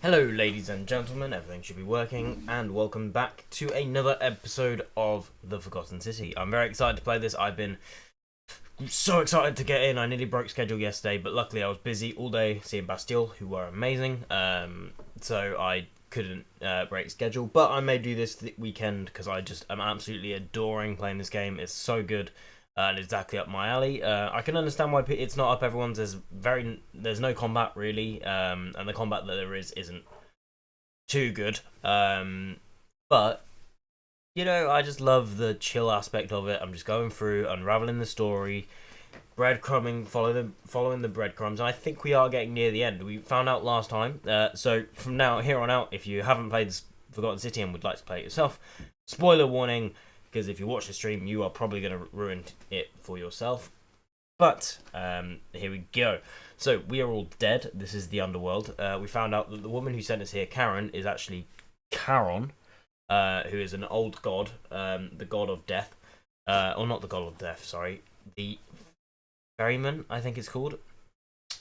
Hello, ladies and gentlemen, everything should be working, and welcome back to another episode of The Forgotten City. I'm very excited to play this. I've been so excited to get in. I nearly broke schedule yesterday, but luckily I was busy all day seeing Bastille, who were amazing, so I couldn't break schedule, but I may do this weekend because I'm absolutely adoring playing this game. It's so good. And exactly up my alley. I can understand why it's not up everyone's. There's no combat really, and the combat that there is isn't too good. But I just love the chill aspect of it. I'm just going through, unraveling the story, breadcrumbing, following the breadcrumbs, and I think we are getting near the end. We found out last time. So from here on out, if you haven't played this Forgotten City and would like to play it yourself, spoiler warning. Because if you watch the stream, you are probably going to ruin it for yourself. But here we go. So we are all dead. This is the underworld. We found out that the woman who sent us here, Karen, is actually Charon, who is an old god, the god of death, or not the god of death. Sorry, the ferryman, I think it's called.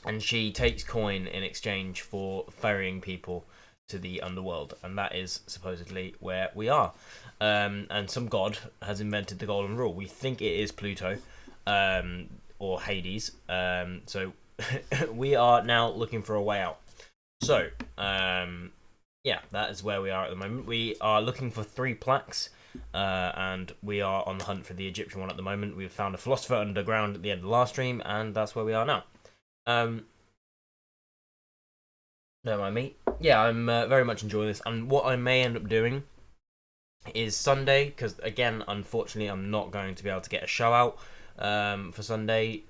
And she takes coin in exchange for ferrying people to the underworld, and that is supposedly where we are. And some god has invented the golden rule. We think it is Pluto, or Hades. So we are now looking for a way out. So yeah, that is where we are at the moment. We are looking for 3 plaques, and we are on the hunt for the Egyptian one at the moment. We've found a philosopher underground at the end of the last stream, and that's where we are now. Don't mind me. Yeah, I'm very much enjoying this, and what I may end up doing is Sunday, because again, unfortunately, I'm not going to be able to get a show out for Sunday.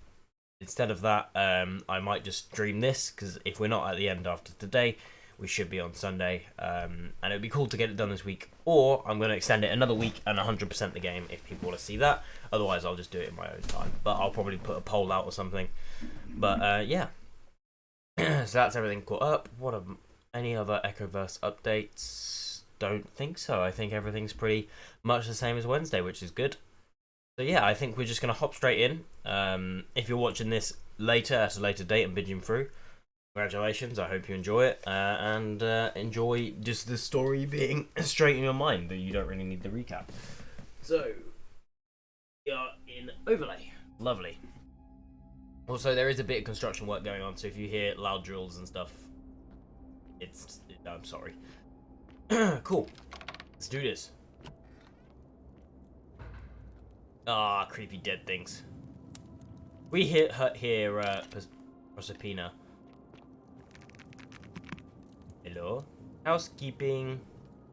Instead of that, I might just stream this, because if we're not at the end after today, we should be on Sunday, and it would be cool to get it done this week, or I'm going to extend it another week and 100% the game if people want to see that. Otherwise, I'll just do it in my own time, but I'll probably put a poll out or something. But yeah. So that's everything caught up. Any other Echoverse updates? Don't think so. I think everything's pretty much the same as Wednesday, which is good. So yeah, I think we're just going to hop straight in. If you're watching this later, at a later date and binging through, congratulations. I hope you enjoy it, and enjoy just the story being straight in your mind, that you don't really need the recap. So, we are in overlay. Lovely. Also, there is a bit of construction work going on, so if you hear loud drills and stuff, I'm sorry. Cool. Let's do this. Ah, creepy dead things. We hear Proserpina. Hello. Housekeeping.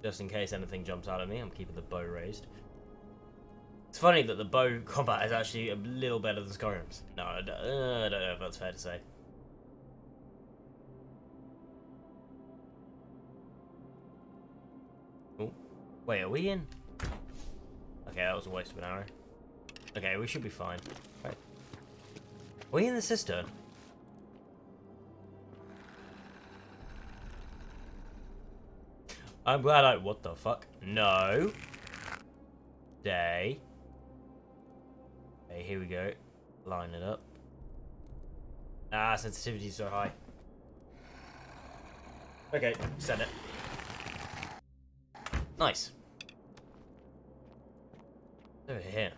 Just in case anything jumps out at me, I'm keeping the bow raised. It's funny that the bow combat is actually a little better than Skyrim's. No, I don't know if that's fair to say. Oh, wait, are we in? Okay, that was a waste of an arrow. Okay, we should be fine. Right. Are we in the cistern? I'm glad what the fuck? No. Day. Okay, here we go. Line it up. Ah, sensitivity's so high. Okay, send it. Nice. Over here.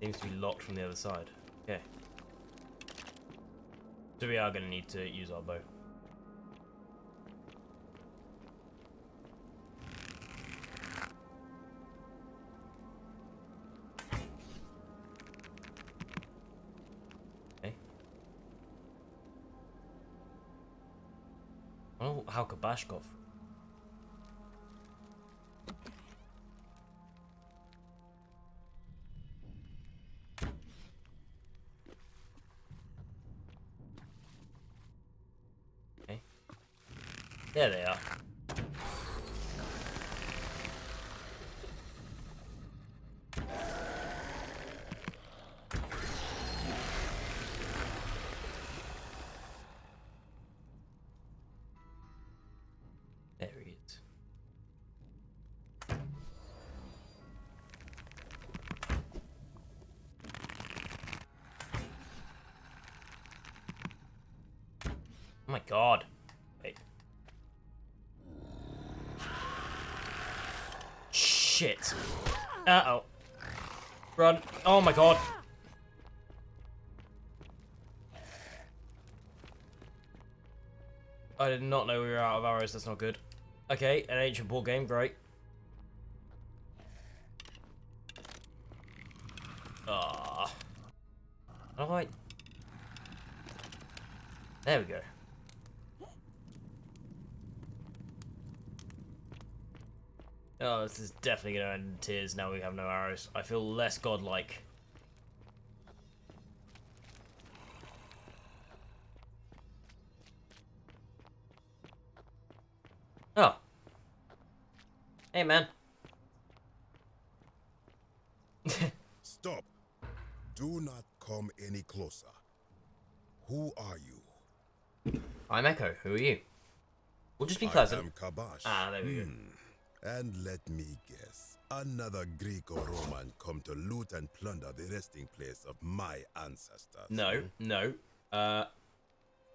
Seems to be locked from the other side. Okay. So we are going to need to use our bow. Oh, how Kabash got through. Okay. There they are. There he is. Oh my god. Wait. Shit. Uh-oh. Run. Oh my god. I did not know we were out of arrows. That's not good. Okay, an ancient board game. Great. Ah. Alright. There we go. Oh, this is definitely going to end in tears now we have no arrows. I feel less godlike. Oh. Hey, man. Stop. Do not come any closer. Who are you? I'm Echo. Who are you? We'll just be pleasant. I am Kabash. Ah, there we go. And let me guess. Another Greek or Roman come to loot and plunder the resting place of my ancestors. No, no.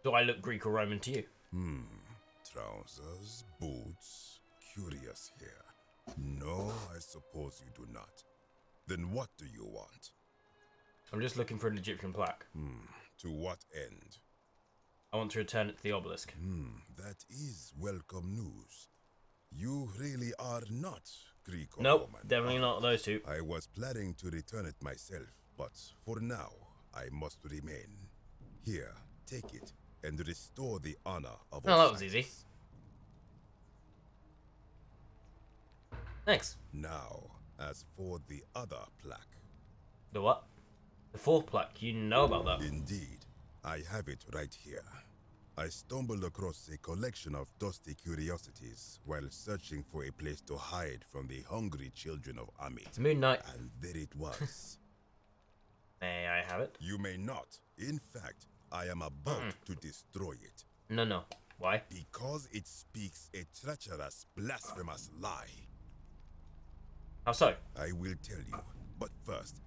Do I look Greek or Roman to you? Trousers, boots, curious here. No, I suppose you do not. Then what do you want? I'm just looking for an Egyptian plaque. To what end? I want to return it to the obelisk. That is welcome news. You really are not Greek or Nope, Roman. definitely not those two. I was planning to return it myself, but for now, I must remain. Here, take it, and restore the honor of Oh, that was Osiris. easy. Thanks. Now, as for the other plaque. The what? The fourth plaque. You know about that. Indeed, I have it right here. I stumbled across a collection of dusty curiosities while searching for a place to hide from the hungry children of Amit. It's Moon Knight. And there it was. May I have it? You may not. In fact, I am about to destroy it. No, no. Why? Because it speaks a treacherous, blasphemous lie. How so? I will tell you. But first,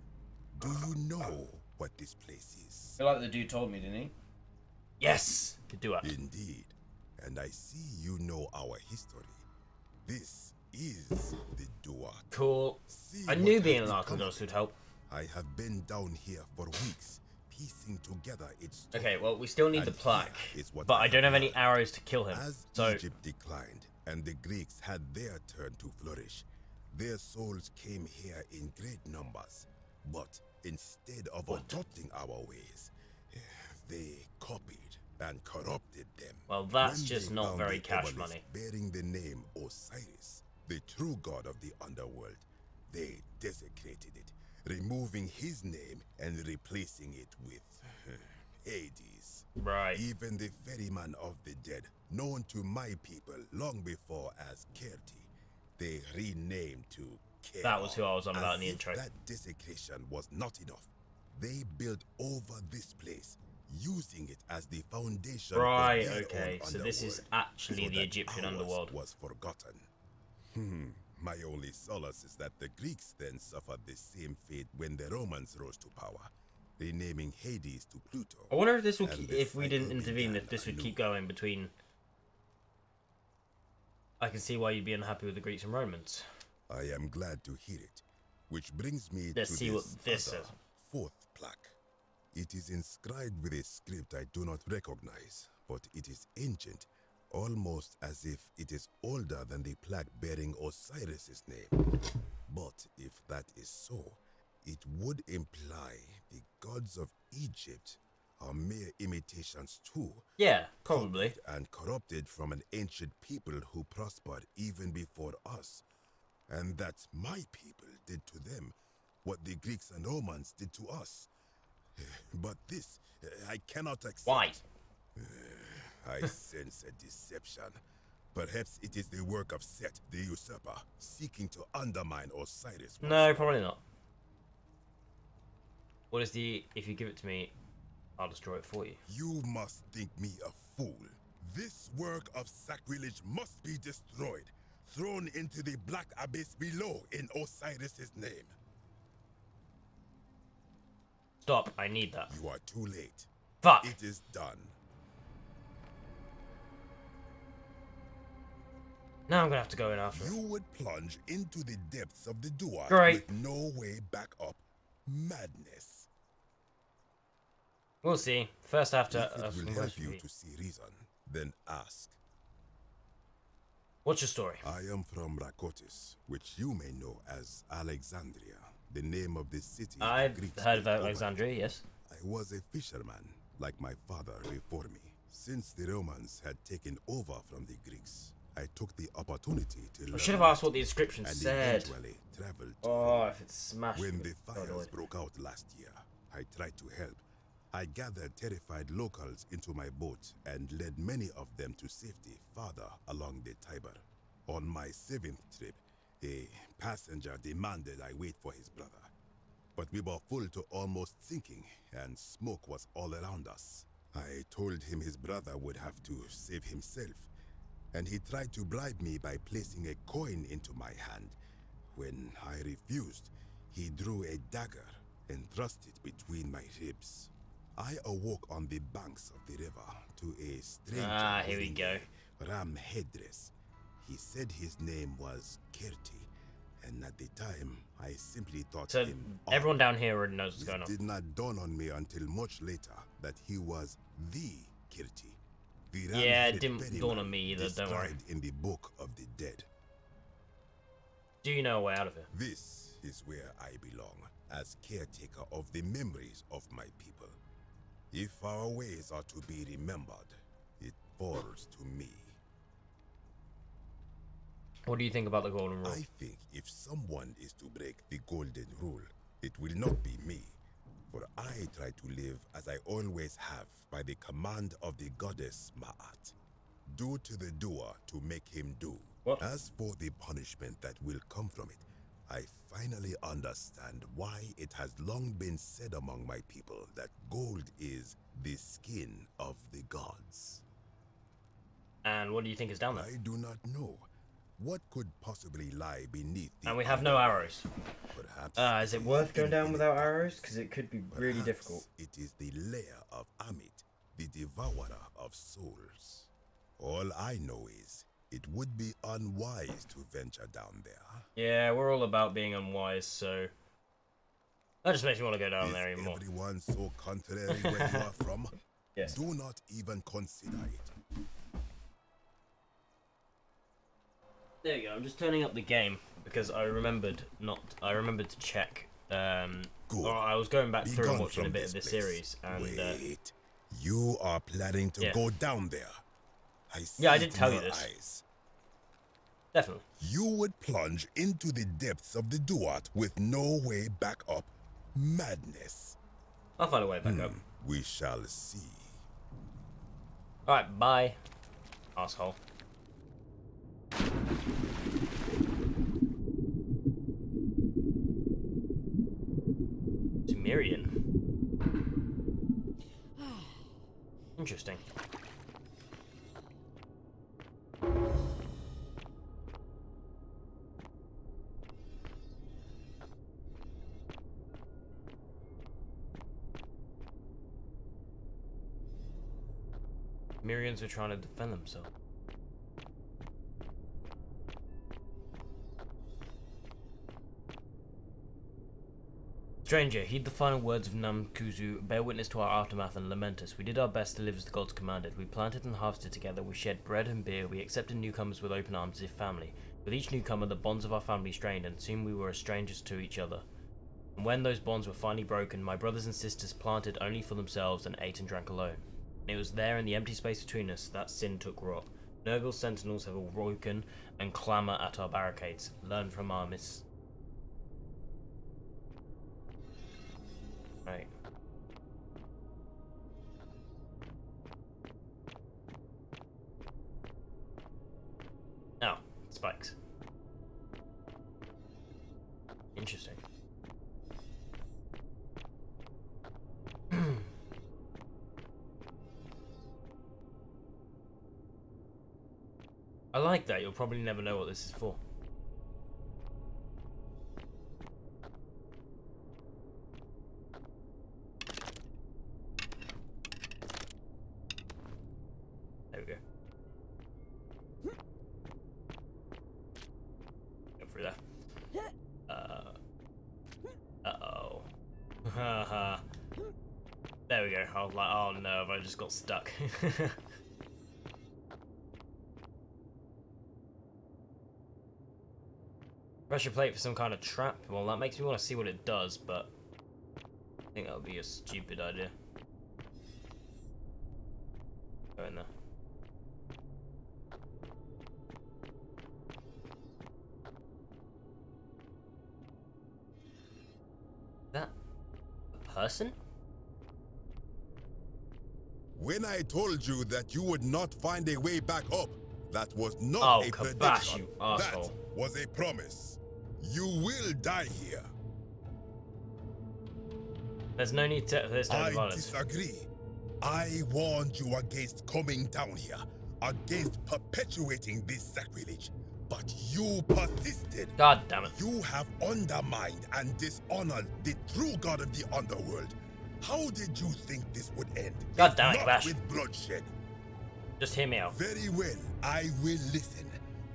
do you know what this place is? I feel like the dude told me, didn't he? Yes! Could do it. Indeed. And I see you know our history. This is the Duat. Cool. See I what knew has being an become Arkados of would it. help. I have been down here for weeks, piecing together its story. Okay, well, we still need And the plaque. here is what But I don't have any learned. arrows to kill him. As So, Egypt declined and the Greeks had their turn to flourish, their souls came here in great numbers. But instead of adopting our ways, they copied and corrupted them. well, that's When just they not found very the cash obelisk money. bearing the name Osiris, the true god of the underworld, they desecrated it, removing his name and replacing it with Hades. Right. Even the ferryman of the dead, known to my people long before as Kerti, they renamed to Kera. That was who I was on about in the As if intro. that desecration was not enough. They built over this place, using it as the foundation Right, for their okay. own So this is underworld, actually so the that Egyptian ours underworld. was forgotten. My only solace is that the Greeks then suffered the same fate when the Romans rose to power, renaming Hades to Pluto. I wonder if this will, And the if we didn't cycle intervene, began if this would anew. keep going between. I can see why you'd be unhappy with the Greeks and Romans. I am glad to hear it. Which brings me Let's to see what this other says. fourth plaque. It is inscribed with a script I do not recognize, but it is ancient, almost as if it is older than the plaque bearing Osiris's name. But if that is so, it would imply the gods of Egypt are mere imitations too, Yeah, probably. copied and corrupted from an ancient people who prospered even before us. And that my people did to them what the Greeks and Romans did to us. But this, I cannot accept. Why? I sense a deception. Perhaps it is the work of Set, the usurper, seeking to undermine Osiris. No, probably not. What is the... If you give it to me, I'll destroy it for you. You must think me a fool. This work of sacrilege must be destroyed, thrown into the black abyss below in Osiris's name. Stop, I need that. You are too late. Fuck! It is done. Now I'm gonna have to go in after it. You would plunge into the depths of the Duat Great. with no way back up. Madness. We'll see. First, I have to. If it will help you to see reason, then ask. What's your story? I am from Rakotis, which you may know as Alexandria, the name of the city I've the Greeks heard of built over it. Alexandria, yes. I was a fisherman, like my father before me. Since the Romans had taken over from the Greeks, I took the opportunity to learn. I should have asked what the inscription and said. eventually traveled to Oh, Rome. if it's smashed. When the fires broke out last year, I tried to help. I gathered terrified locals into my boat and led many of them to safety farther along the Tiber. On my 7th trip, a passenger demanded I wait for his brother. But we were full to almost sinking, and smoke was all around us. I told him his brother would have to save himself, and he tried to bribe me by placing a coin into my hand. When I refused, he drew a dagger and thrust it between my ribs. I awoke on the banks of the river to a stranger here we wearing go. a ram headdress. He said his name was Kirti, and at the time, I simply thought So him everyone odd. down here already knows what's going It on. did not dawn on me until much later that he was the Kirti. The Yeah, it ram-headed didn't dawn on ferryman me either, don't worry. described in the Book of the Dead. Do you know a way out of here? This is where I belong, as caretaker of the memories of my people. If our ways are to be remembered, it falls to me. What do you think about the golden rule? I think if someone is to break the golden rule, it will not be me. For I try to live as I always have by the command of the goddess Ma'at. Do to the doer to make him do. What? As for the punishment that will come from it, I finally understand why it has long been said among my people that gold is the skin of the gods. And what do you think is down there? I do not know. What could possibly lie beneath the And we have no arrows. Perhaps Is it worth going down without arrows? Because it could be really difficult. It is the lair of Amit, the devourer of souls. All I know is it would be unwise to venture down there. Yeah, we're all about being unwise, so that just makes me want to go down there even more. Everyone so contrary where you are from? Yes. Do not even consider it. There you go. I'm just turning up the game because I remembered to check. Good. Or I was going back Be through and gone watching a from bit of this the place. series, and Wait, you are planning to yeah. go down there? I see Yeah, I did it in tell you your this. eyes. definitely. You would plunge into the depths of the Duat with no way back up. Madness. I'll find a way back up. We shall see. All right, bye, asshole. Sumerian. Interesting. Sumerians are trying to defend themselves. Stranger, heed the final words of Namkuzu, bear witness to our aftermath and lament us. We did our best to live as the gods commanded. We planted and harvested together, we shared bread and beer, we accepted newcomers with open arms as if family. With each newcomer, the bonds of our family strained, and soon we were as strangers to each other. And when those bonds were finally broken, my brothers and sisters planted only for themselves and ate and drank alone. And it was there in the empty space between us that sin took rot. Nurgle sentinels have awoken and clamour at our barricades. Learn from our Right. Oh, spikes. Interesting. I like that. You'll probably never know what this is for. There we go. was like, oh no, I just got stuck. Pressure plate for some kind of trap. Well, that makes me want to see what it does, but I think that would be a stupid idea. Go in there. That a person? When I told you that you would not find a way back up, that was not a prediction. You asshole. That was a promise. You will die here. There's no need to this type of violence. I disagree. I warned you against coming down here, against perpetuating this sacrilege. But you persisted. God damn it. You have undermined and dishonored the true god of the underworld. How did you think this would end? God damn it, not Bash. with bloodshed. Just hear me out. Very well, I will listen.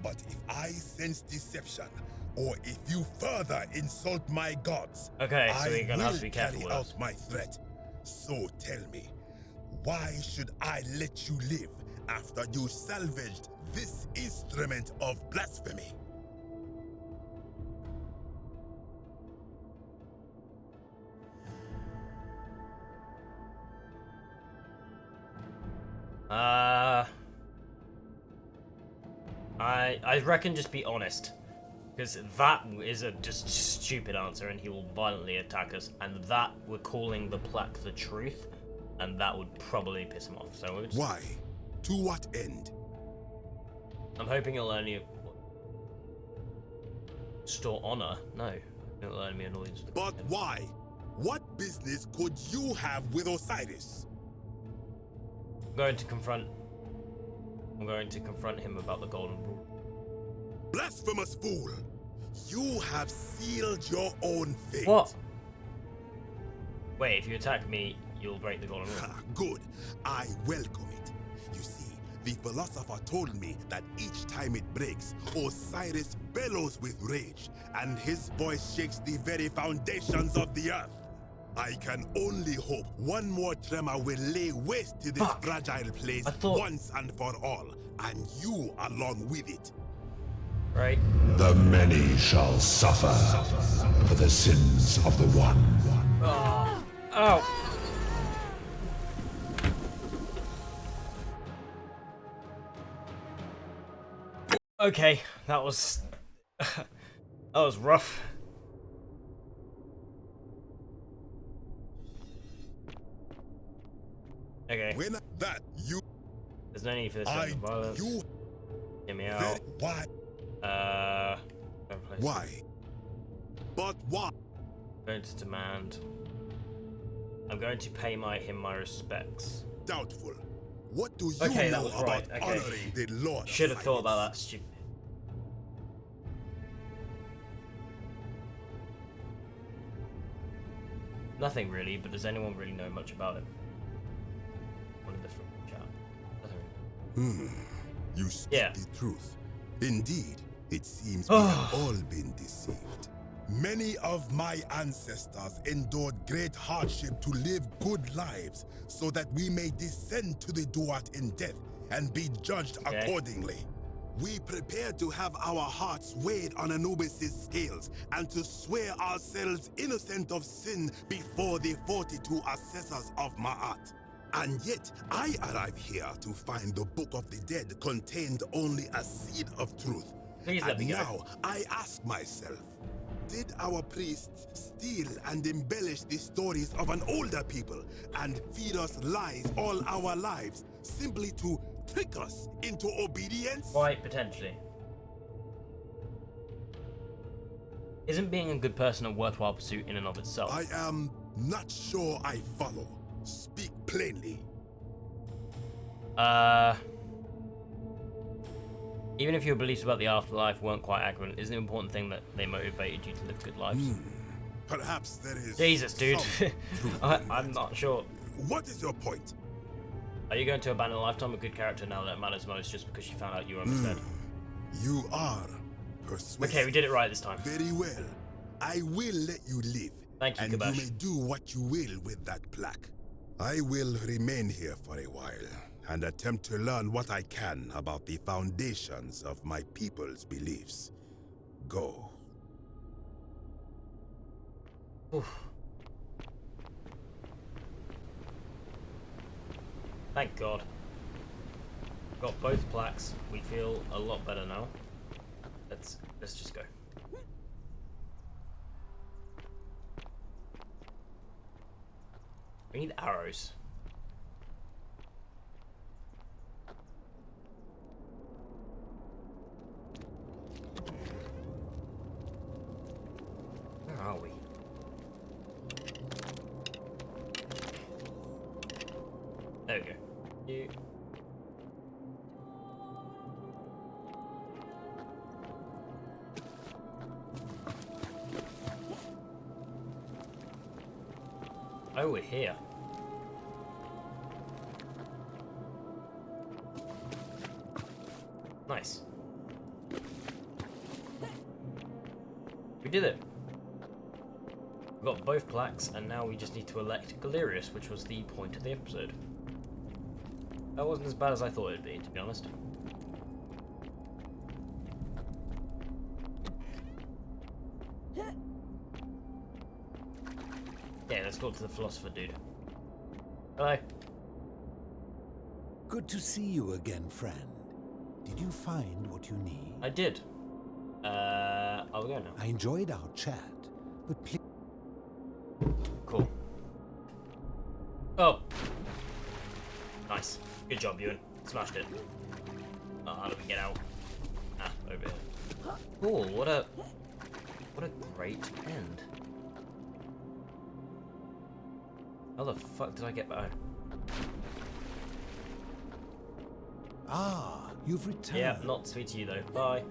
But if I sense deception, or if you further insult my gods, okay, so you're gonna I have to be careful will with carry us. out my threat. So tell me, why should I let you live after you salvaged this instrument of blasphemy? I reckon just be honest, because that is a just stupid answer, and he will violently attack us, and that we're calling the plaque the truth, and that would probably piss him off. So we'll just, Why? To what end? I'm hoping it'll only store honor. No, it'll earn me annoyance. But why? What business could you have with Osiris? I'm going to confront him about the golden rule. Blasphemous fool! You have sealed your own fate. What? Wait, if you attack me, you'll break the golden rule. Good. I welcome it. You see, the philosopher told me that each time it breaks, Osiris bellows with rage, and his voice shakes the very foundations of the earth. I can only hope one more tremor will lay waste to this fragile place once and for all, and you along with it. Right. The many shall suffer for the sins of the one. Oh. Ow. Okay, that was rough. Okay. When that you There's no need for this kind of violence. you Get me out. why? Why? But why? Going to demand. I'm going to pay him my respects. Doubtful. What do you Okay, that know was about right. Okay. honoring the Lord? Should have thought about that, stupid. Nothing really, but does anyone really know much about it? One of the chat. You speak Yeah. the truth. Indeed, it seems we have all been deceived. Many of my ancestors endured great hardship to live good lives so that we may descend to the duat in death and be judged accordingly. We prepare to have our hearts weighed on Anubis' scales and to swear ourselves innocent of sin before the 42 assessors of Ma'at. And yet, I arrive here to find the Book of the Dead contained only a seed of truth. Please let And me go. now, I ask myself, did our priests steal and embellish the stories of an older people and feed us lies all our lives simply to trick us into obedience? Quite potentially. Isn't being a good person a worthwhile pursuit in and of itself? I am not sure I follow. Speak plainly. Even if your beliefs about the afterlife weren't quite accurate, isn't it an important thing that they motivated you to live good lives? Perhaps there is Jesus, dude. some truth in I'm that. not sure. What is your point? Are you going to abandon a lifetime of good character now that it matters most just because you found out you were misled? You are persuasive. Okay, we did it right this time. Very well. I will let you live. Thank you, and Kabash. you may do what you will with that plaque. I will remain here for a while and attempt to learn what I can about the foundations of my people's beliefs. Go. Oof. Thank God. Got both plaques. We feel a lot better now. Let's just go. We need arrows. Where are we? There we go. You. Oh, we're here. Nice. We did it. We got both plaques, and now we just need to elect Galerius, which was the point of the episode. That wasn't as bad as I thought it'd be, to be honest. Yeah, let's talk to the philosopher dude. Hello. Good to see you again, friend. Did you find what you need? I did. I'll go now. I enjoyed our chat, but please... Cool. Oh. Nice. Good job, Ewan. Smashed it. Oh, how do we get out? Ah, over here. Cool. What a great end. How the fuck did I get back? Ah, you've returned. Yeah, not sweet to you though. Bye.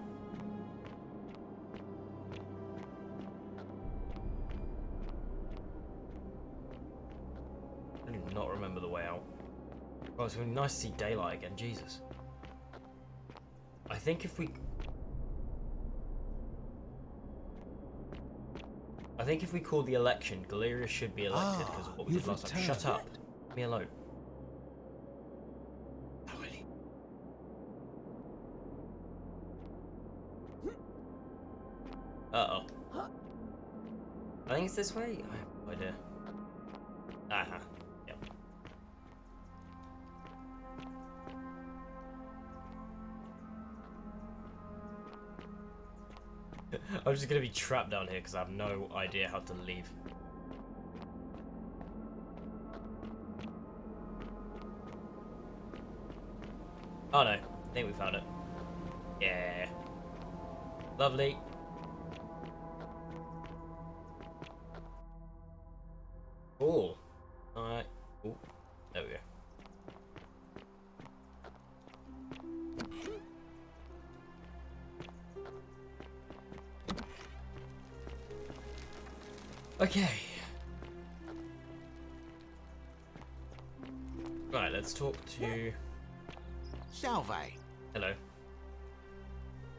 I do not remember the way out. Oh, it's really nice to see daylight again. Jesus. I think if we call the election, Galerius should be elected because of what we did last time. Shut up. Leave me alone. Uh-oh. I think it's this way? I have no idea. Aha. Yep. I'm just gonna be trapped down here because I have no idea how to leave. Oh no, I think we found it. Yeah. Lovely. Oh. Alright. Oh, there we go. Okay. Right, let's talk to... Salve. Hello.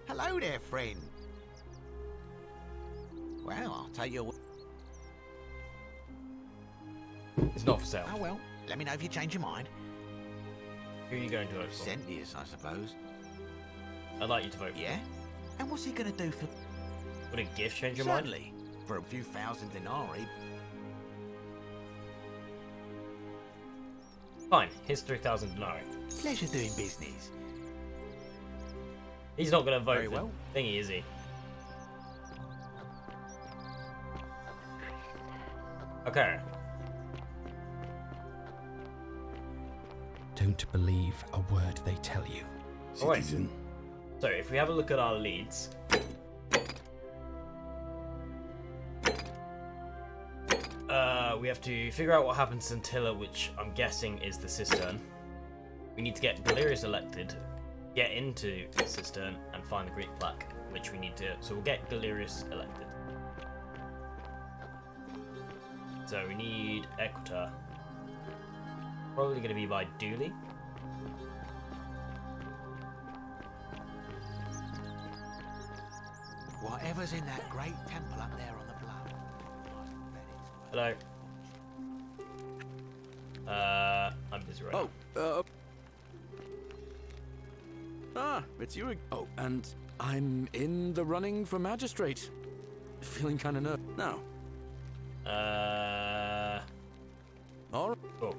Hello there, friend. Well, I'll tell you what. It's not for sale. Oh well, let me know if you change your mind. Who are you going to vote for? Centius, I suppose. I'd like you to vote for. Yeah? And what's he gonna do for... Would a gift change your mind? Certainly. For a few thousand denarii. Fine, here's 3,000 denarii. Pleasure doing business. He's not going to vote Very for well. thingy, is he? Okay. Don't believe a word they tell you. Alright. Citizen, So, if we have a look at our leads... we have to figure out what happens to Scintilla, which I'm guessing is the cistern. We need to get Galerius elected, get into the cistern, and find the Greek plaque, which we need to... So we'll get Galerius elected. So we need Equita. Probably going to be by Dooley. Whatever's in that great temple up there on the bluff. Hello. is around. It's you. Oh, and I'm in the running for magistrate. Feeling kind of nervous. No. All right. Cool.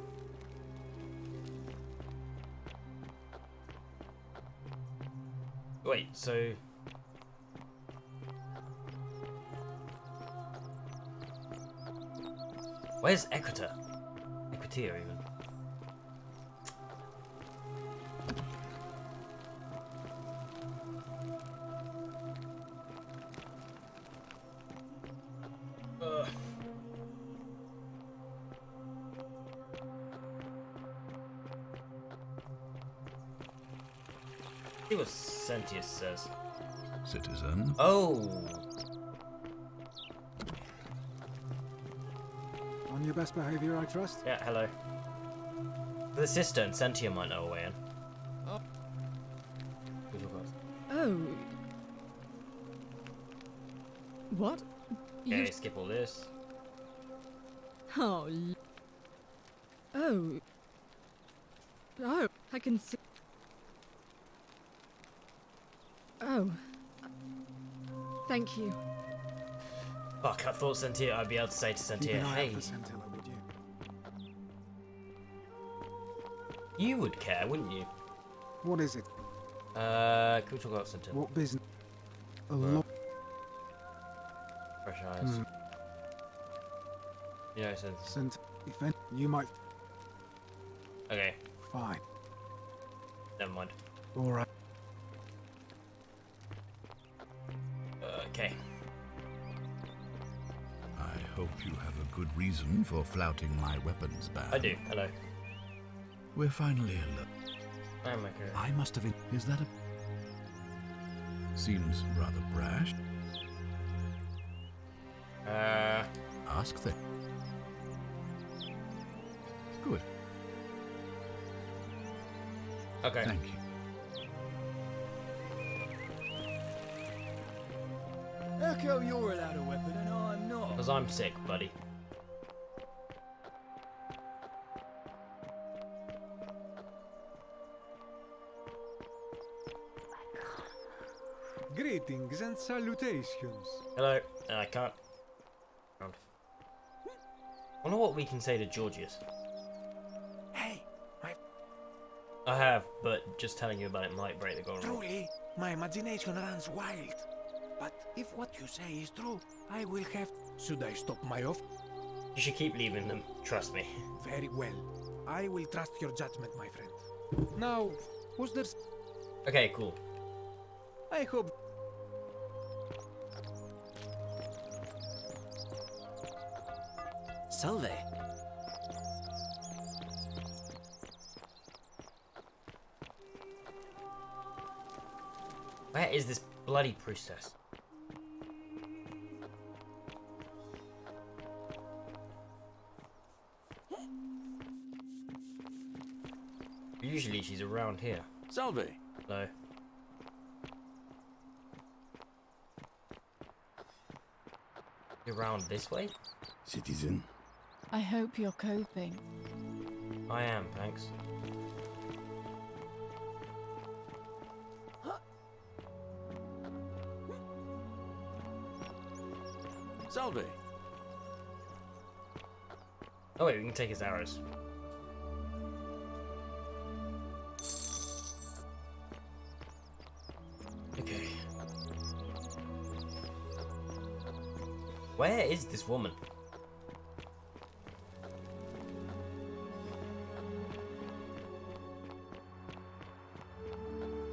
Wait, so... Where's Equator? Equator, even. See what Sentius says. Citizen. Oh! On your best behavior, I trust? Yeah, hello. The cistern, Sentia might know a way in. Oh. Oh. What? Okay, skip all this. Oh. Oh. Oh, I can see. Oh. Thank you. Fuck, I thought Sentia, I'd be able to say to Keep Sentia, an eye hey, out for Scintilla, would you? you would care, wouldn't you? What is it? Can we talk about Sentia? What business? A Well, lot. Fresh eyes. You know, so... Scint. If any, you might. Okay, Fine. never mind. All right. Okay. I hope you have a good reason for flouting my weapons ban. I do, hello. We're finally alone. I'm okay. I must have... Is that a... Seems rather brash. Ask them. Good. Okay. Thank you. How come you're allowed a weapon and I'm not? Because I'm sick, buddy. Greetings and salutations. Hello. I can't. I wonder what we can say to Georgius. Hey, I have, but just telling you about it might break the golden rule. truly, my imagination runs wild. But if what you say is true, I will have... Should I stop my off? You should keep leaving them, trust me. Very well. I will trust your judgment, my friend. Now, was there... Okay, cool. I hope... Salve. Where is this bloody priestess? Usually she's around here. Salve. No. Around this way? Citizen, I hope you're coping. I am, thanks. Salve. Oh wait, we can take his arrows. Okay. Where is this woman?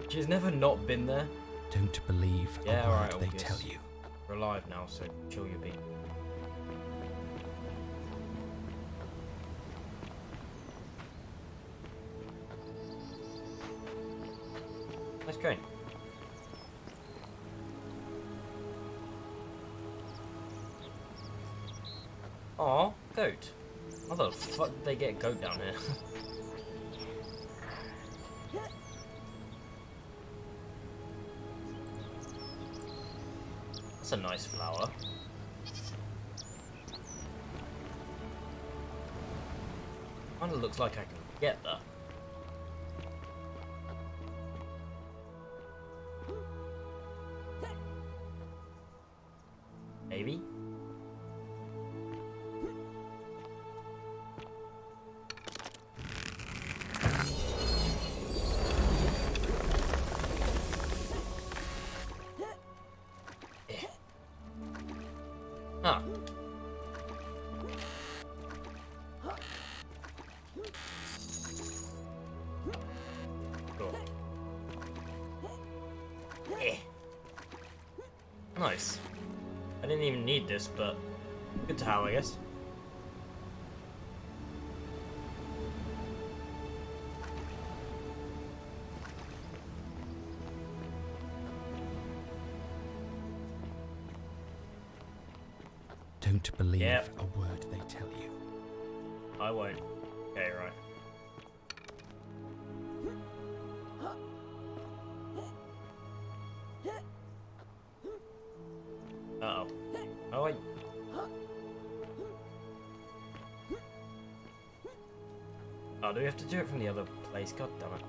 She's never not been there. Don't believe Yeah, a word alright, they obvious. tell you. We're alive now, so chill your beat. Nice going. Aw, goat. How the fuck did they get a goat down here? That's a nice flower. Kinda looks like I can get there. Maybe? Ah. Cool. Nice. I didn't even need this, but good to have, I guess. Don't believe Yep. a word they tell you. I won't. Okay, right. Uh-oh. Oh, wait. Oh, do we have to do it from the other place? God damn it.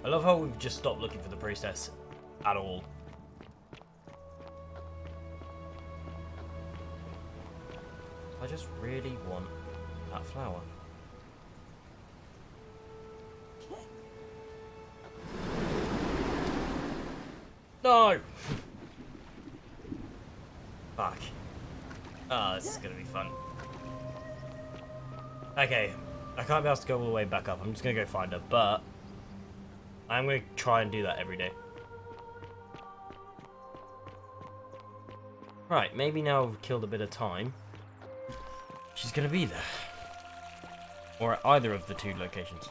I love how we've just stopped looking for the priestess at all. I just really want that flower. No! Fuck. Ah, this is gonna be fun. Okay, I can't be asked to go all the way back up. I'm just gonna go find her, but I'm gonna try and do that every day. Right, maybe now we've killed a bit of time. She's gonna be there. Or at either of the two locations.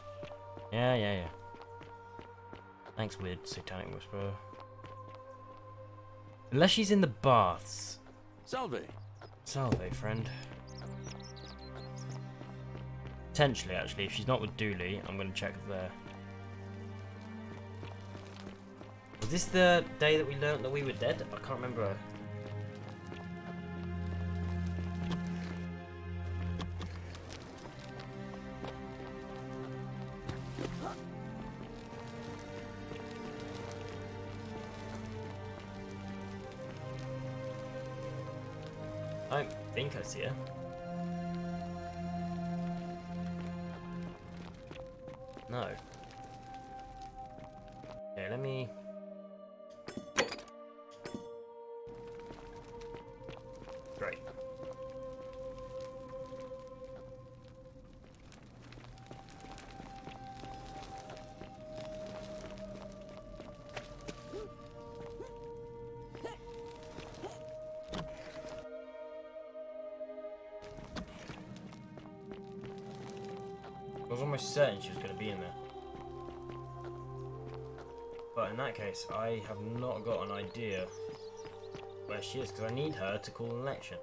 Yeah. Thanks, weird satanic whisperer. Unless she's in the baths. Salve. Salve, friend. Potentially, actually, if she's not with Dooley, I'm gonna check there. Was this the day that we learnt that we were dead? I can't remember. I don't think I see her. No. Okay, let me... Great. I was almost certain she was going to be in there. But in that case, I have not got an idea where she is, because I need her to call an election.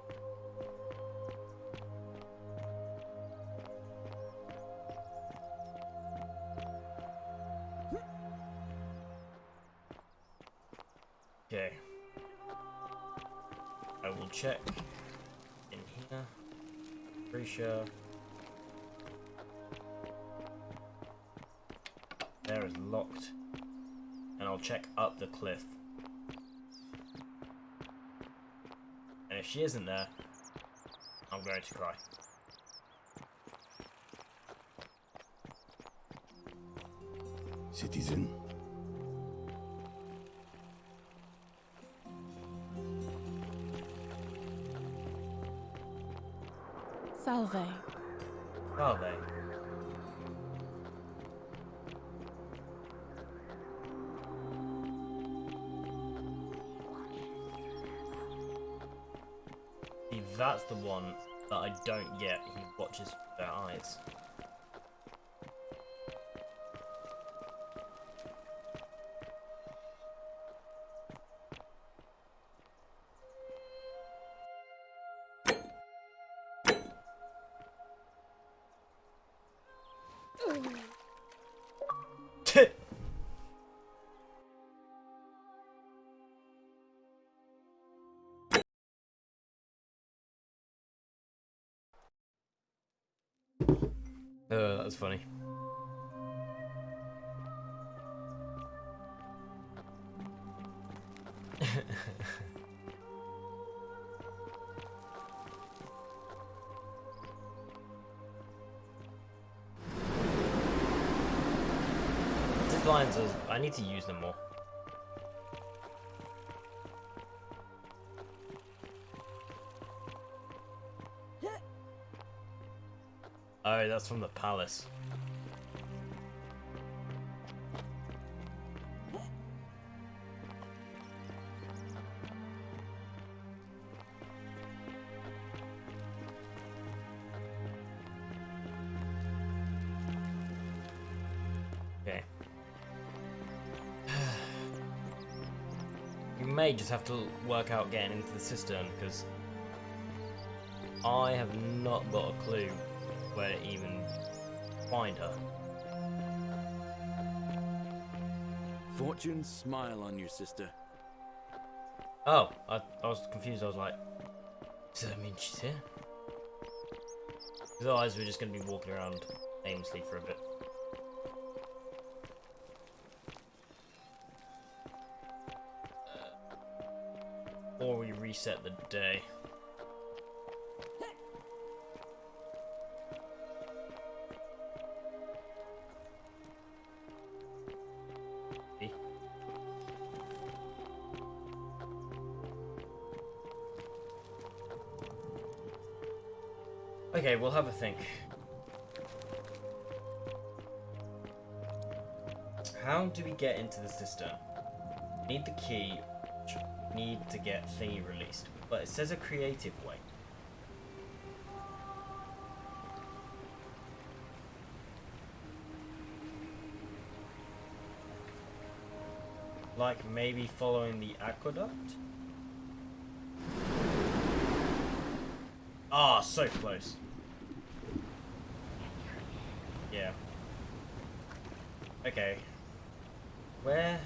Okay. I will check in here. Pretty sure. There is locked. And I'll check up the cliff. And if she isn't there, I'm going to cry. Citizen, Salve. Are they? See, that's the one that I don't get. He watches their eyes. That's funny. These lines are, I need to use them more. Oh, that's from the palace. Okay. We may just have to work out getting into the cistern, because I have not got a clue where to even find her. Fortune smile on you, sister. Oh, I was confused. I was like, does that mean she's here? Otherwise, we're just going to be walking around aimlessly for a bit. Or we reset the day. Okay, we'll have a think. How do we get into the cistern? Need the key. Need to get thingy released, but it says a creative way. Like maybe following the aqueduct? Ah, so close. Yeah. Okay. Where?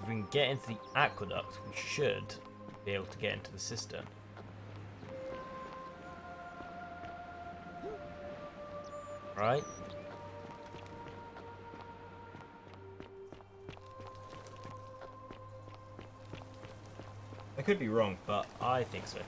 If we can get into the aqueduct, we should be able to get into the cistern. Right? I could be wrong, but I think so.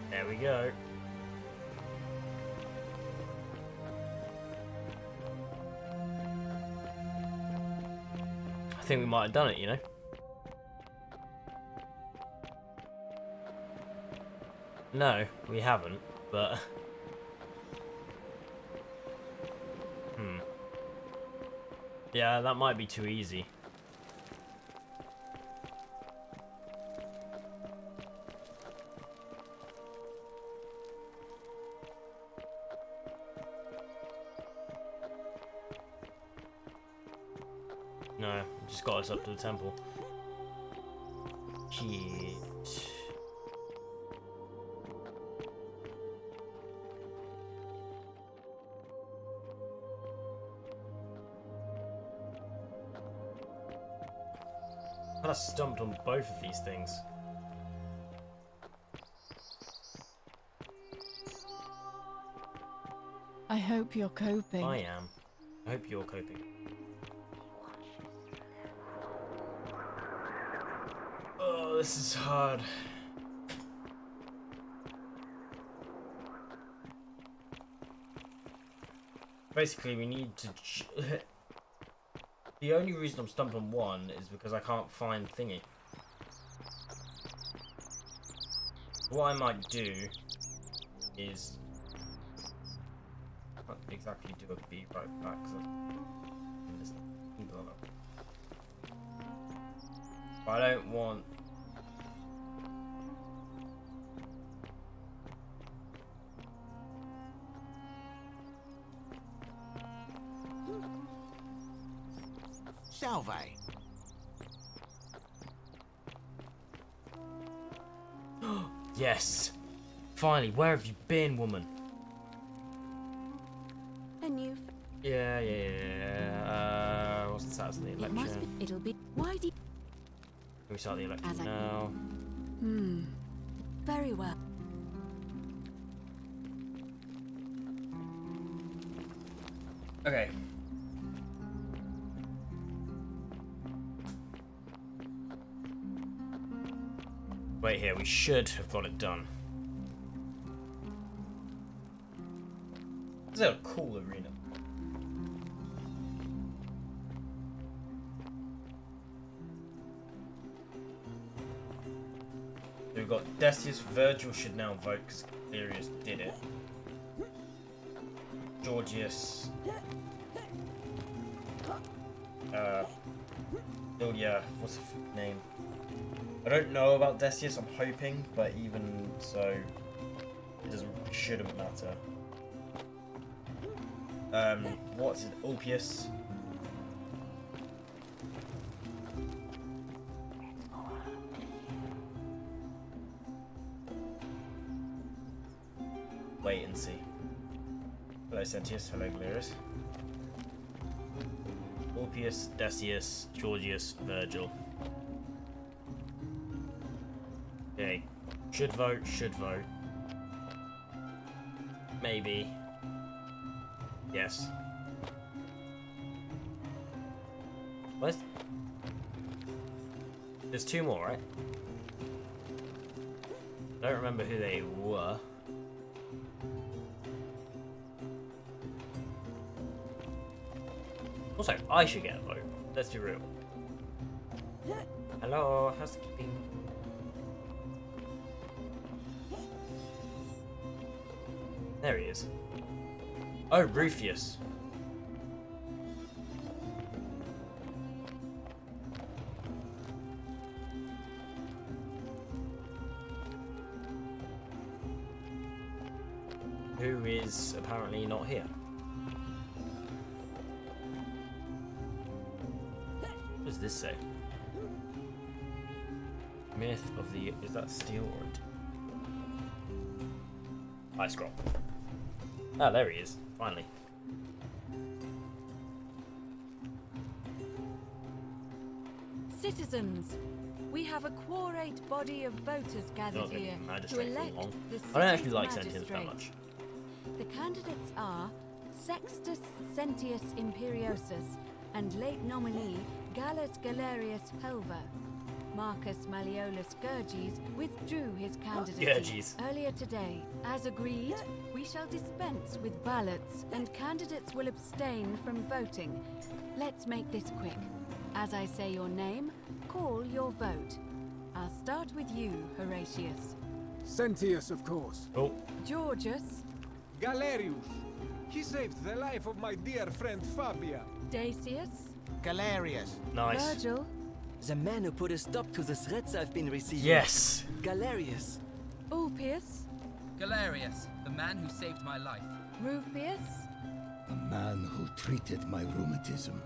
There we go. I think we might have done it, you know? No, we haven't, but... Yeah, that might be too easy. No, just got us up to the temple. Shit. I stumped on both of these things. I hope you're coping. I am. I hope you're coping. Oh, this is hard. Basically, we need to... The only reason I'm stumped on one is because I can't find thingy. What I might do is... I can't exactly do a beat right back, so... But I don't want Salve. Yes. Finally, where have you been, woman? And you. Yeah. What's the status of the It election? must be. It'll be. Why do? Can we start the election As I- now? Very well. Okay. Wait here, we should have got it done. This is a cool arena. So we've got Decius. Virgil should now vote because Galerius did it. Georgius. Ilya, what's his name? I don't know about Decius, I'm hoping, but even so, it shouldn't matter. What's it? Ulpius. Wait and see. Hello, Sentius. Hello, Galerius. Ulpius, Decius, Georgius, Virgil. Okay. Should vote, should vote. Maybe. Yes. What? There's two more, right? I don't remember who they were. Also, I should get a vote. Let's be real. Hello, housekeeping. There he is. Oh, Rufius. Who is apparently not here. What does this say? Myth of the... Is that steel or... Ice scroll. Ah, there he is. Finally. Citizens, we have a quorate body of voters gathered here to Magistrate for elect long. the I don't actually city's like Sentience that magistrate. much. The candidates are Sextus Sentius Imperiosus and late nominee Gallus Galerius Helver. Marcus Malleolus Gurges withdrew his candidacy Gurges. earlier today. As agreed, we shall dispense with ballots and candidates will abstain from voting. Let's make this quick. As I say your name, call your vote. I'll start with you, Horatius. Sentius, of course. Oh, Georgius, Galerius. He saved the life of my dear friend Fabia. Dacius, Galerius. nice. Virgil, The man who put a stop to the threats I've been receiving. Yes. Galerius. Ulpius, Galerius, the man who saved my life. Rufius, The man who treated my rheumatism.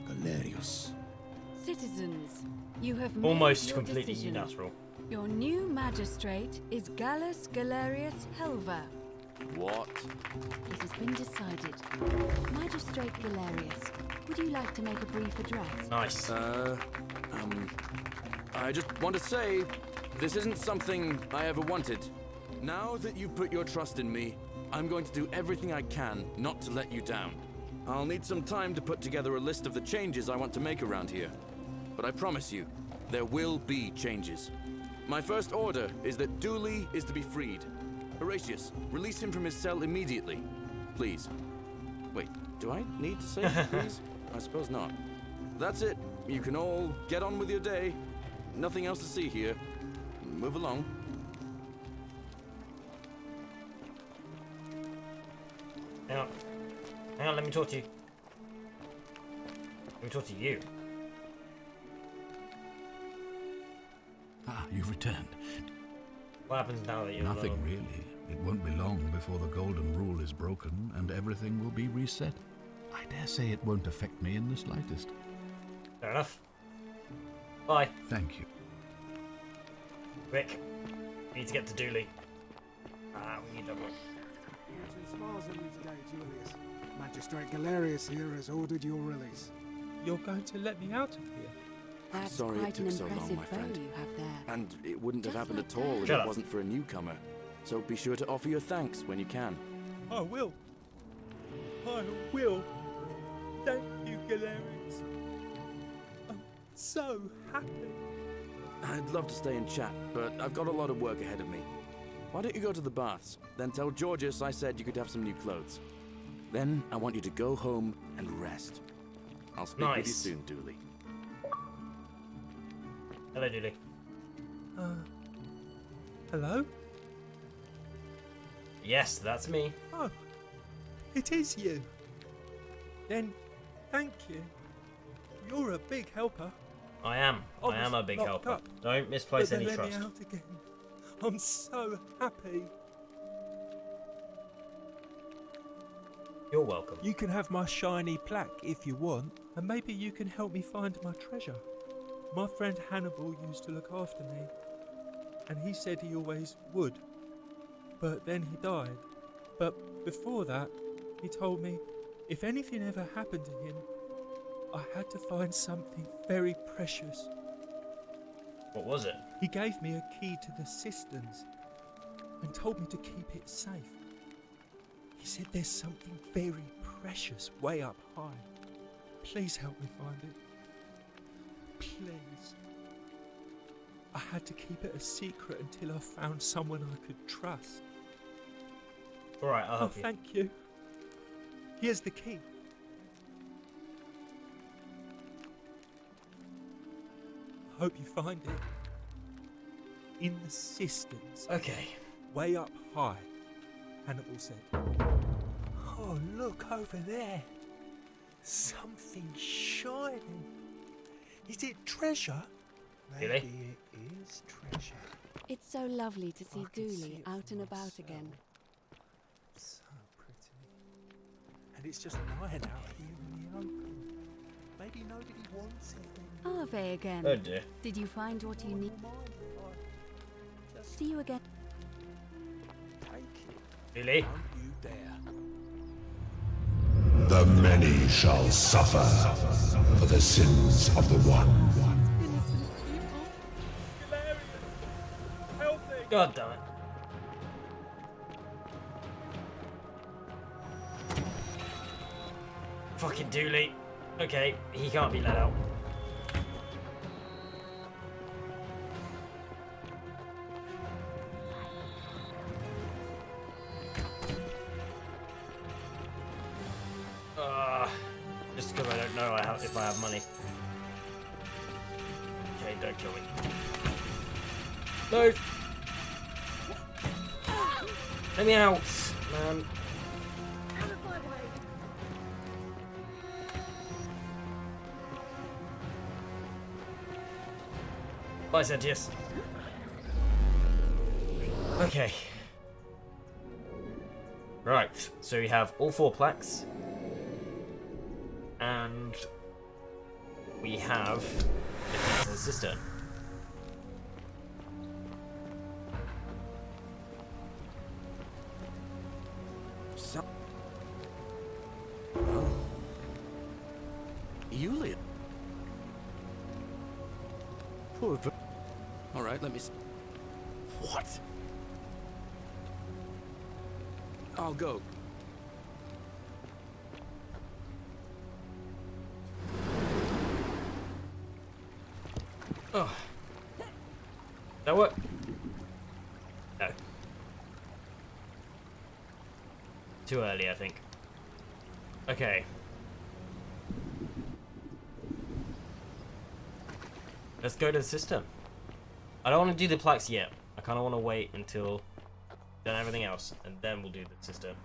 Galerius. Citizens, you have made Almost your completely decision. unnatural. Your new magistrate is Gallus Galerius Helver. What? It has been decided. Magistrate Galerius, would you like to make a brief address? Nice. I just want to say, this isn't something I ever wanted. Now that you've put your trust in me, I'm going to do everything I can not to let you down. I'll need some time to put together a list of the changes I want to make around here. But I promise you, there will be changes. My first order is that Dooley is to be freed. Horatius, release him from his cell immediately. Please. Wait, do I need to say please? I suppose not. That's it. You can all get on with your day. Nothing else to see here. Move along. Hang on. Hang on, let me talk to you. Let me talk to you. Ah, you've returned. What happens now that you're Nothing really. It won't be long before the golden rule is broken and everything will be reset. I dare say it won't affect me in the slightest. Fair enough. Bye. Thank you. Quick. We need to get to Dooley. We need to work. Smiles at you today, Julius. Magistrate Galerius here has ordered your release. You're going to let me out of here? That's Sorry quite it an took so long, impressive my bow friend. you have there. And it wouldn't have Just happened like at all if Shut it up. wasn't for a newcomer. So be sure to offer your thanks when you can. I will. I will. Thank you, Galerius. I'm so happy. I'd love to stay and chat, but I've got a lot of work ahead of me. Why don't you go to the baths? Then tell Georgius I said you could have some new clothes. Then I want you to go home and rest. I'll speak with you Nice. soon, Dooley. Hello, Dooley. Hello? Yes, that's me. Oh, it is you. Then, thank you. You're a big helper. I am. I am a big locked helper. up, Don't misplace but any they let trust. me out again. I'm so happy. You're welcome. You can have my shiny plaque if you want, and maybe you can help me find my treasure. My friend Hannibal used to look after me, and he said he always would. But then he died. But before that, he told me if anything ever happened to him, I had to find something very precious. What was it? He gave me a key to the cisterns and told me to keep it safe. He said there's something very precious way up high. Please help me find it. Please. I had to keep it a secret until I found someone I could trust. Alright, I'll help you. Thank you. Here's the key. I hope you find it. In the cisterns. Okay. Way up high, Hannibal said. Oh, look over there. Something shining. Is it treasure? Really? Maybe it is treasure. It's so lovely to see I can see Dooley it out for and about myself. again. So pretty. And it's just lying out here in the open. Maybe nobody wants it anymore. Ave again. Oh dear. Did you find what you need? See you again. Take it. Really? Don't you dare. The many shall suffer for the sins of the one. Help me! God damn it. Fucking Dooley. Okay, he can't be let out. Just because I don't know if I have money. Okay, don't kill me. No! Let me out, man. Bye, Sentius. Okay. Right, so we have all 4 plaques. And we have the keys to the cistern. Yulia. Poor. All right, let me. What? I'll go. Oh. That work? No. Too early, I think. Okay. Let's go to the system. I don't want to do the plaques yet. I kind of want to wait until done everything else, and then we'll do the system.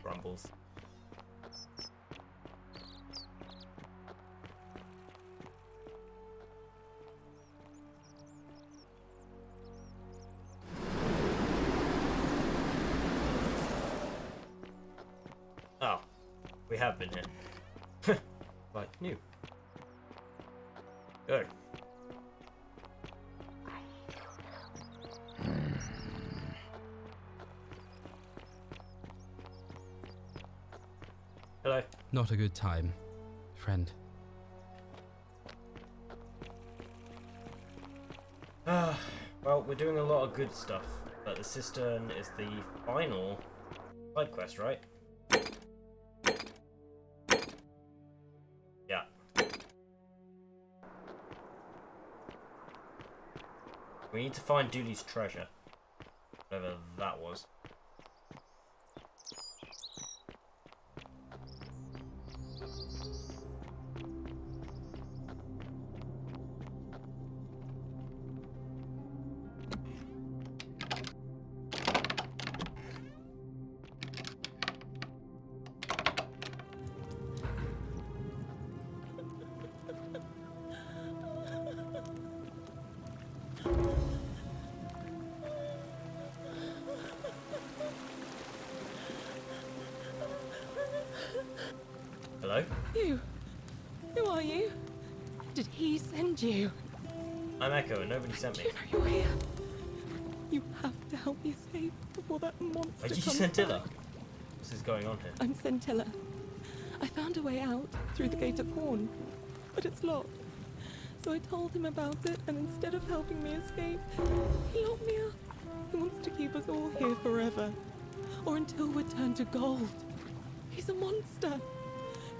Rumbles. Oh, we have been here. Right, new. Go. Hello. Not a good time, friend. Well, we're doing a lot of good stuff, but the cistern is the final side quest, right? Yeah. We need to find Dooley's treasure. Whatever that was. Hello? You? Who are you? Did he send you? I'm Echo and nobody sent me. Do you know you're here? You have to help me escape before that monster Are you comes Scintilla? back. What's is going on here? I'm Scintilla. I found a way out through the Gate of Horn, but it's locked. So I told him about it, and instead of helping me escape, he locked me up. He wants to keep us all here forever, or until we're turned to gold. He's a monster.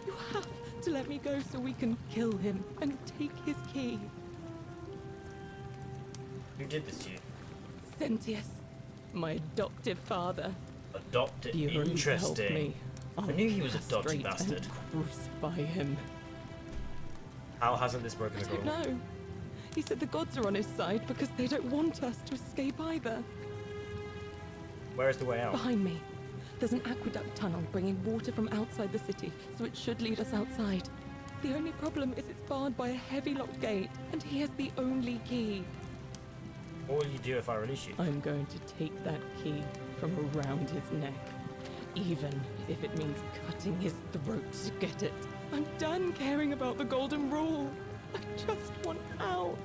You have to let me go so we can kill him and take his key. Who did this to you? Sentius, my adoptive father. Adopted? You agreed to help Interesting. me. I knew he was a dodgy Castrate bastard. and crucify him. How hasn't this broken I the don't rule? know. He said the gods are on his side because they don't want us to escape either. Where is the way out? Behind me. There's an aqueduct tunnel bringing water from outside the city, so it should lead us outside. The only problem is it's barred by a heavy locked gate, and he has the only key. What will you do if I release you? I'm going to take that key from around his neck, even if it means cutting his throat to get it. I'm done caring about the golden rule. I just want out.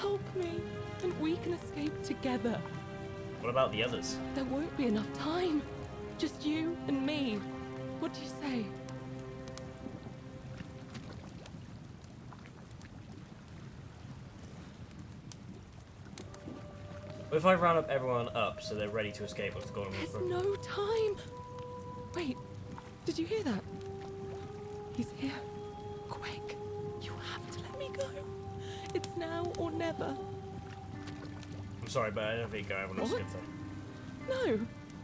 Help me, and we can escape together. What about the others? There won't be enough time. Just you and me. What do you say? What if I round up everyone up so they're ready to escape what's going There's on? no time. Wait, did you hear that? He's here. Quick, you have to let me go. It's now or never. I'm sorry, but I don't think everyone else What? gets them. No.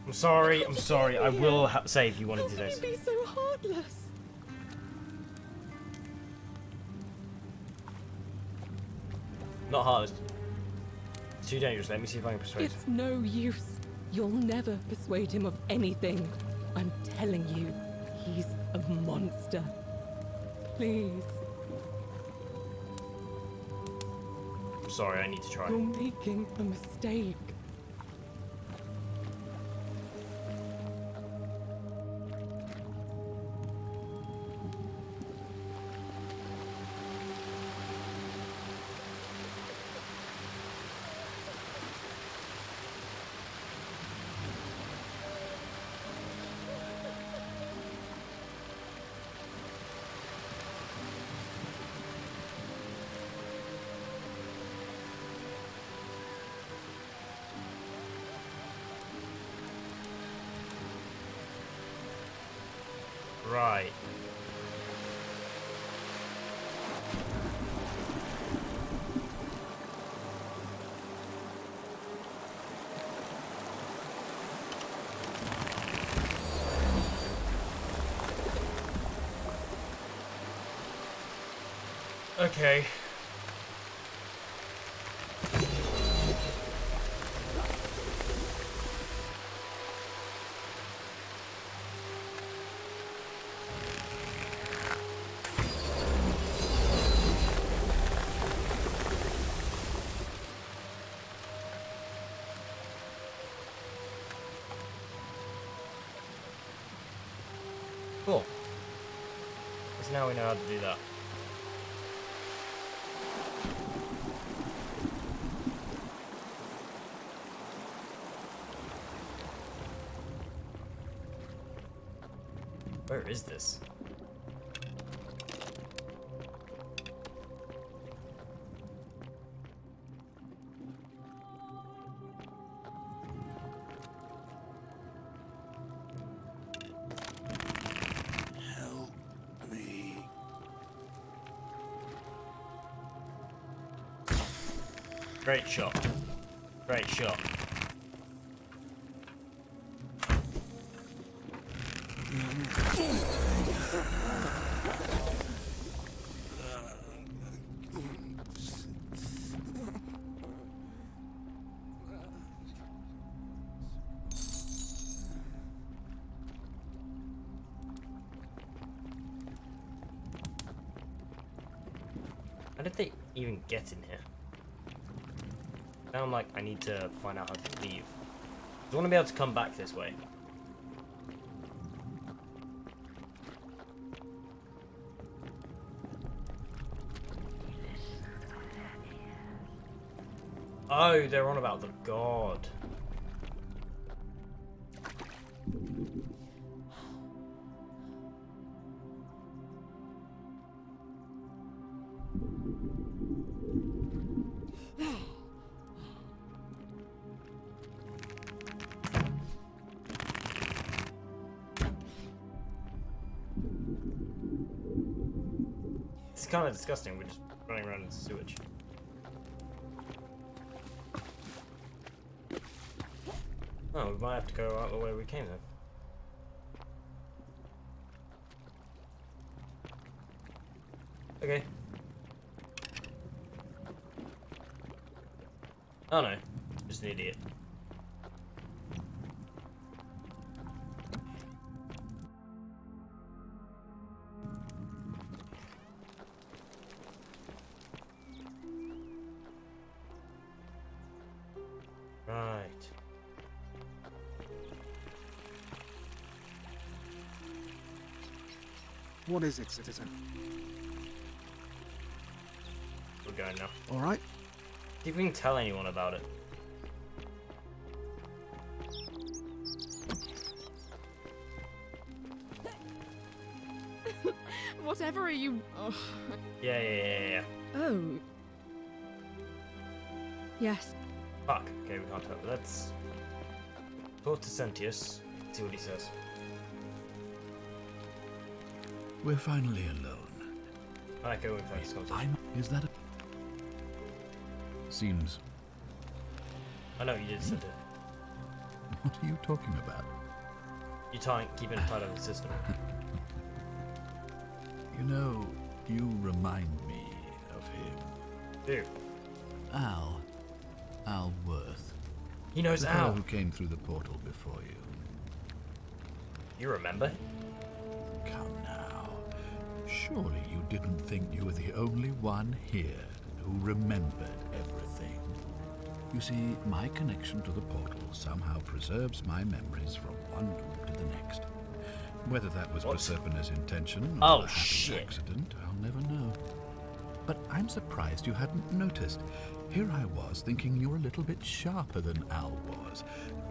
I'm sorry, I'm sorry. I will save you one How of these can days. you be so heartless? Not hard. It's too dangerous. Let me see if I can persuade. It's no use. You'll never persuade him of anything. I'm telling you, he's a monster. Please. I'm sorry, I need to try. You're making a mistake. Right. Okay. Cool. Because now we know how to do that. Where is this? Help me. Great shot. Great shot. How did they even get in here? Now I'm like, I need to find out how to leave. I want to be able to come back this way. Oh, they're on about the god. It's kind of disgusting. We're just running around in sewage. Oh, we might have to go out the way we came then. Okay. Oh no, just an idiot. Right. What is it, citizen? We're going now. All right. See if we can tell anyone about it. Whatever are you... Oh. Yeah. Oh. Yes. Fuck. Okay, we can't tell. Let's talk to Sentius. See what he says. We're finally alone. I go in first conversation. Is that a... Seems... I know you did send it. What are you talking about? You keeping it tight of the system. You know, you remind me of him. Who? Al Worth. He knows the Al. fellow who came through the portal before you. You remember? Come now. Surely you didn't think you were the only one here who remembered everything. You see, my connection to the portal somehow preserves my memories from one loop to the next. Whether that was Proserpina's intention or a happy accident, I'll never know. But I'm surprised you hadn't noticed. Here I was thinking you're a little bit sharper than Al was.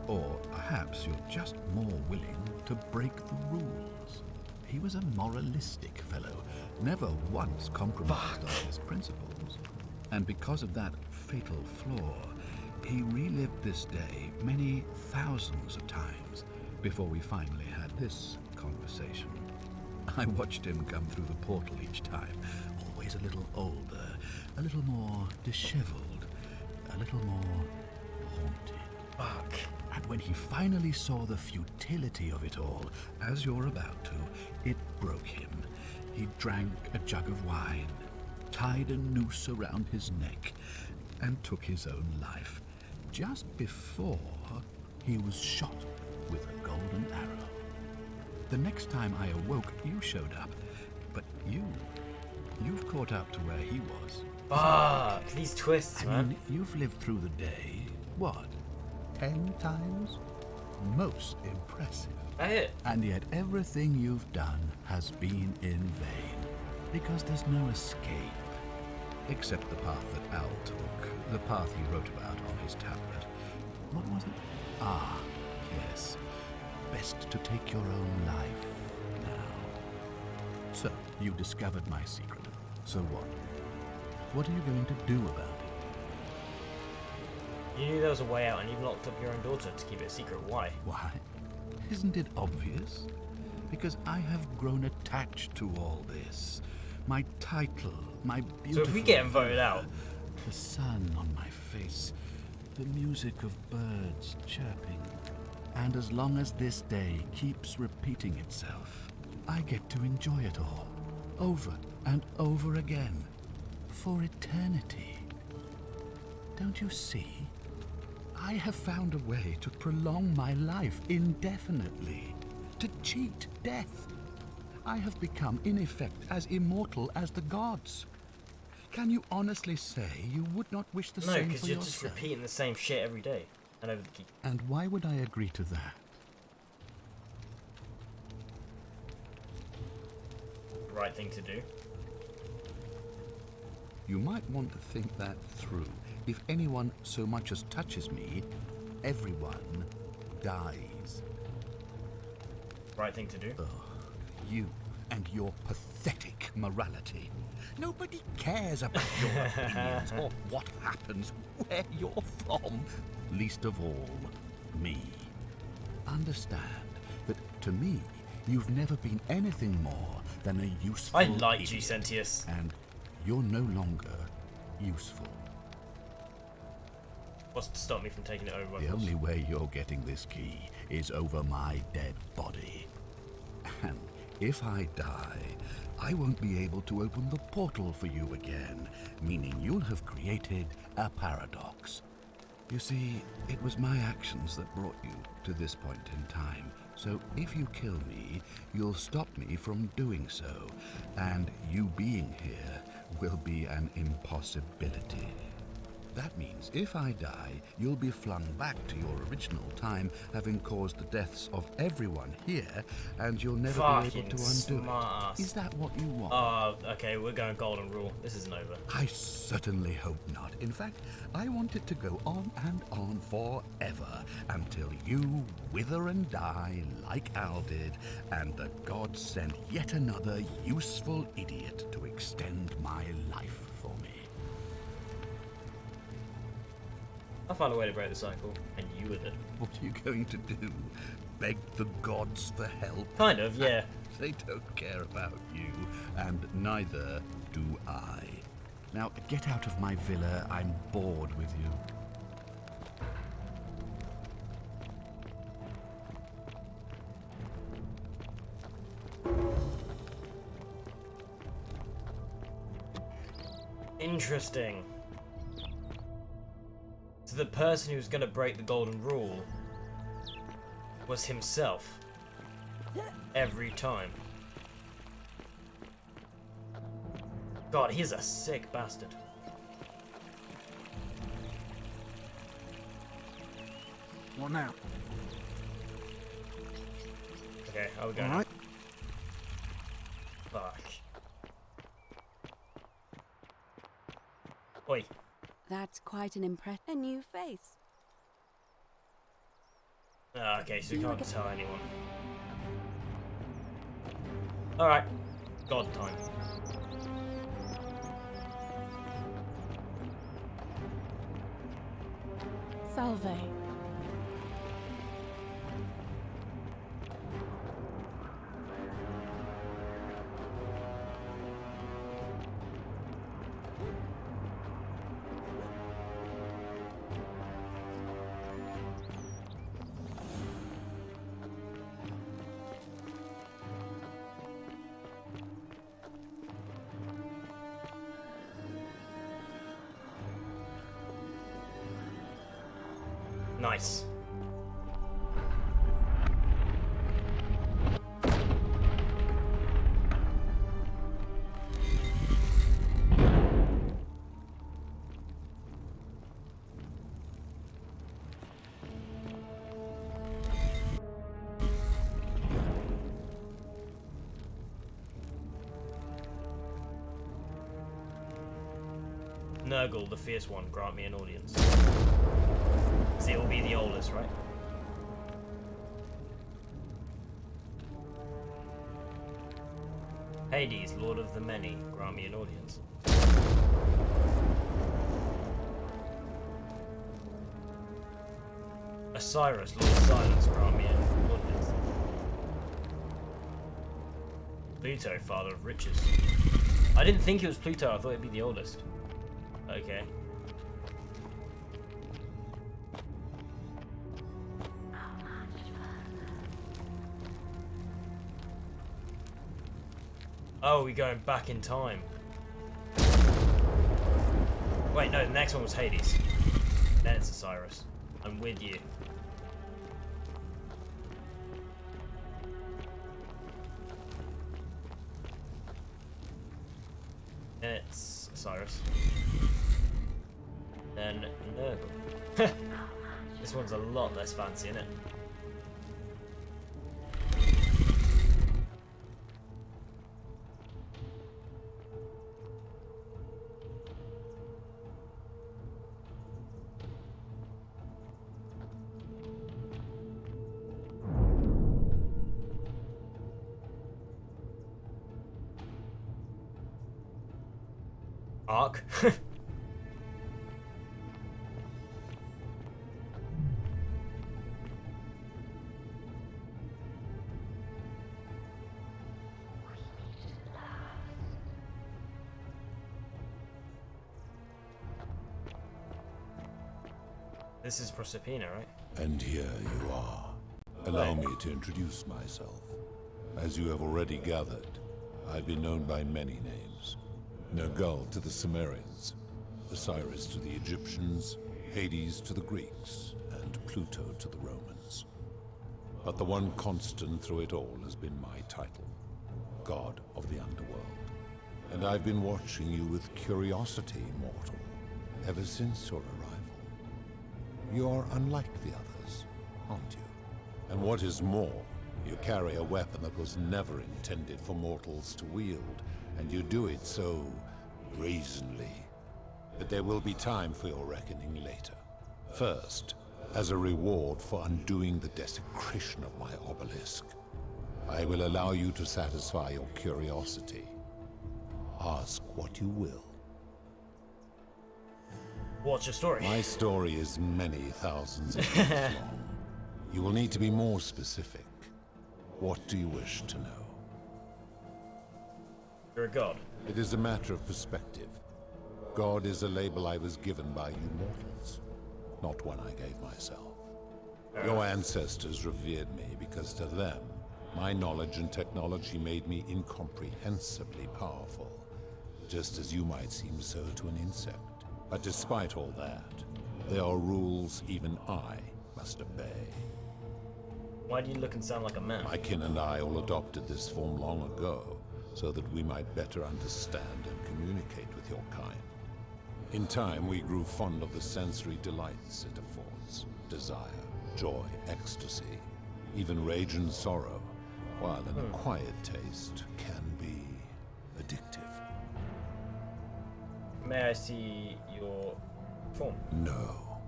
Or perhaps you're just more willing to break the rules. He was a moralistic fellow, never once compromised on his principles. And because of that fatal flaw, he relived this day many thousands of times before we finally had this conversation. I watched him come through the portal each time, always a little older, a little more disheveled, a little more haunted. Fuck. And when he finally saw the futility of it all, as you're about to, it broke him. He drank a jug of wine, tied a noose around his neck, and took his own life, just before he was shot with a golden arrow. The next time I awoke, you showed up, but you've caught up to where he was. Fuck, these twists, I man. mean, you've lived through the day, what, 10 times? most impressive. Hey. And yet everything you've done has been in vain, because there's no escape. Except the path that Al took, the path he wrote about on his tablet. What was it? Ah, yes. Best to take your own life now. So, you discovered my secret. So what? What are you going to do about it? You knew there was a way out and you've locked up your own daughter to keep it a secret. Why? Why? Isn't it obvious? Because I have grown attached to all this. My title, my beautiful... So if we get him voted out... The sun on my face, the music of birds chirping. And as long as this day keeps repeating itself, I get to enjoy it all, over and over again, for eternity. Don't you see? I have found a way to prolong my life indefinitely, to cheat death. I have become, in effect, as immortal as the gods. Can you honestly say you would not wish the same for yourself? No, because you're just repeating the same shit every day and over the key. And why would I agree to that? Right thing to do. You might want to think that through. If anyone so much as touches me, everyone dies. Right thing to do. Oh, you and your pathetic morality. Nobody cares about your opinions or what happens, where you're from. Least of all, me. Understand that to me, you've never been anything more than a useful I liked idiot, you, Sentius. And you're no longer useful. What's to stop me from taking it over? The only way you're getting this key is over my dead body. And if I die, I won't be able to open the portal for you again, meaning you'll have created a paradox. You see, it was my actions that brought you to this point in time. So if you kill me, you'll stop me from doing so, and you being here will be an impossibility. That means if I die, you'll be flung back to your original time, having caused the deaths of everyone here, and you'll never be able to undo it. Is that what you want? Okay, we're going golden rule. This isn't over. I certainly hope not. In fact, I want it to go on and on forever, until you wither and die like Al did, and the gods send yet another useful idiot to extend my life for me. I'll find a way to break the cycle, and you with it. What are you going to do? Beg the gods for help? Kind of, yeah. They don't care about you, and neither do I. Now, get out of my villa. I'm bored with you. Interesting. So the person who's going to break the golden rule was himself. Every time. God, he's a sick bastard. What now? Okay, how are we going? All right. Fuck. Oi. That's quite an impressive. A new face. Okay, so you can't tell anyone. Alright. God time. Salve. Nice. Nurgle, the fierce one, grant me an audience. See, it will be the oldest, right? Hades, Lord of the Many, grant me an audience. Osiris, Lord of Silence, grant me an audience. Pluto, Father of Riches. I didn't think it was Pluto, I thought it'd be the oldest. Okay. Oh, we're going back in time. Wait, no, the next one was Hades. Then it's Osiris. I'm with you. Then it's Osiris. Then Nurgle. This one's a lot less fancy, isn't it? Arc. This is Proserpina, right? And here you are. Allow me to introduce myself. As you have already gathered, I've been known by many names. Nergal to the Sumerians, Osiris to the Egyptians, Hades to the Greeks, and Pluto to the Romans. But the one constant through it all has been my title, God of the Underworld. And I've been watching you with curiosity, mortal, ever since your arrival. You are unlike the others, aren't you? And what is more, you carry a weapon that was never intended for mortals to wield, and you do it so brazenly. But there will be time for your reckoning later. First, as a reward for undoing the desecration of my obelisk, I will allow you to satisfy your curiosity. Ask what you will. What's your story? My story is many thousands of years long. You will need to be more specific. What do you wish to know? You're a god. It is a matter of perspective. God is a label I was given by you mortals, not one I gave myself. Your ancestors revered me because to them, my knowledge and technology made me incomprehensibly powerful, just as you might seem so to an insect. But despite all that, there are rules even I must obey. Why do you look and sound like a man? My kin and I all adopted this form long ago, so that we might better understand and communicate with your kind. In time, we grew fond of the sensory delights it affords. Desire, joy, ecstasy, even rage and sorrow, while an acquired taste can be addictive. May I see your form? No.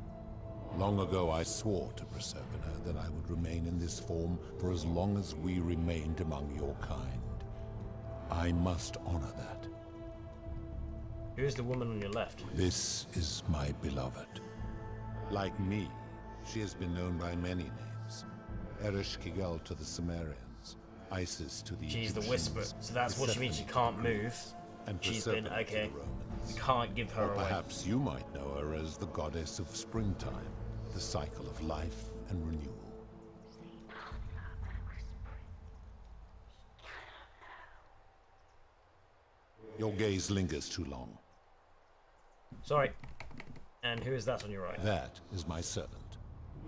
Long ago I swore to Proserpina that I would remain in this form for as long as we remained among your kind. I must honor that. Who is the woman on your left? This is my beloved. Like me, she has been known by many names. Ereshkigal to the Sumerians, Isis to the She's Egyptians, the Whisper, so that's what she means. She can't move. And She's been Persephone okay. to the Romans. We can't give her Or away. perhaps you might know her as the goddess of springtime, the cycle of life and renewal. Your gaze lingers too long. Sorry. And who is that on your right? That is my servant.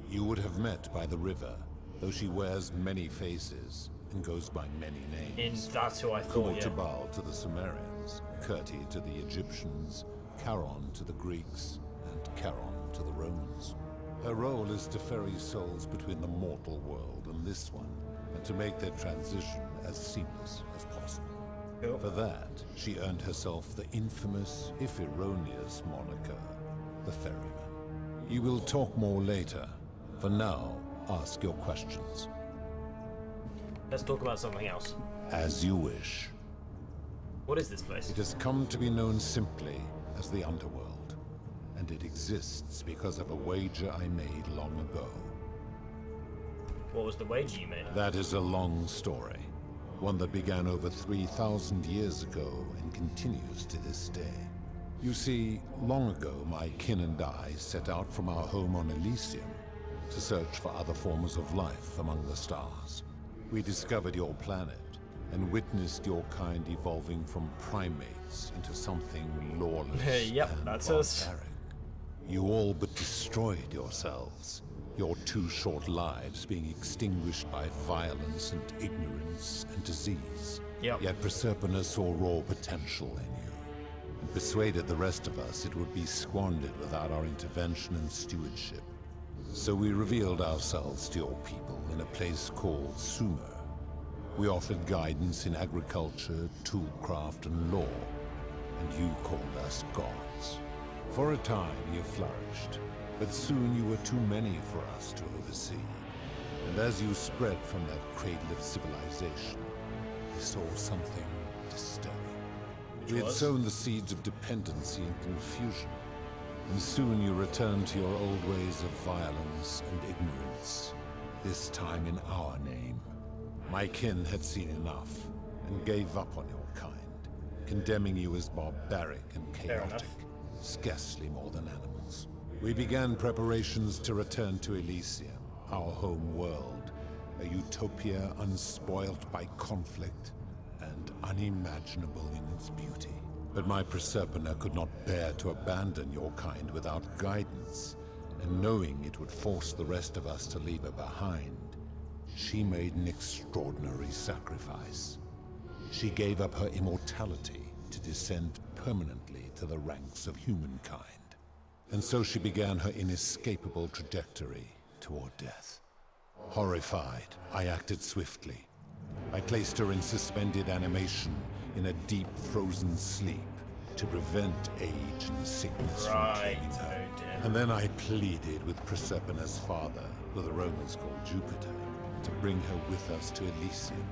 You would have met by the river, though she wears many faces and goes by many names. That's who I thought, yeah. Kumotabal to the Sumerians, Kirti to the Egyptians, Charon to the Greeks, and Charon to the Romans. Her role is to ferry souls between the mortal world and this one, and to make their transition as seamless as possible. Cool. For that, she earned herself the infamous, if erroneous, moniker, the Ferryman. You will talk more later. For now, ask your questions. Let's talk about something else. As you wish. What is this place? It has come to be known simply as the Underworld, and it exists because of a wager I made long ago. What was the wager you made? That is a long story, one that began over 3,000 years ago and continues to this day. You see, long ago my kin and I set out from our home on Elysium to search for other forms of life among the stars. We discovered your planet and witnessed your kind evolving from primates into something lawless Yep, and that's barbaric. us. You all but destroyed yourselves, your 2 short lives being extinguished by violence and ignorance and disease. Yep. Yet Proserpina saw raw potential in you, and persuaded the rest of us it would be squandered without our intervention and stewardship. So we revealed ourselves to your people in a place called Sumer. We offered guidance in agriculture, toolcraft, and law, and you called us gods. For a time you flourished, but soon you were too many for us to oversee. And as you spread from that cradle of civilization, we saw something disturbing. We had sown the seeds of dependency and confusion, and soon you returned to your old ways of violence and ignorance, this time in our name. My kin had seen enough, and gave up on your kind, condemning you as barbaric and chaotic, scarcely more than animals. We began preparations to return to Elysium, our home world, a utopia unspoilt by conflict and unimaginable in its beauty. But my Proserpina could not bear to abandon your kind without guidance, and knowing it would force the rest of us to leave her behind, she made an extraordinary sacrifice. She gave up her immortality to descend permanently to the ranks of humankind. And so she began her inescapable trajectory toward death. Horrified, I acted swiftly. I placed her in suspended animation in a deep frozen sleep to prevent age and sickness from claiming her. And then I pleaded with Proserpina's father, who the Romans called Jupiter, to bring her with us to Elysium.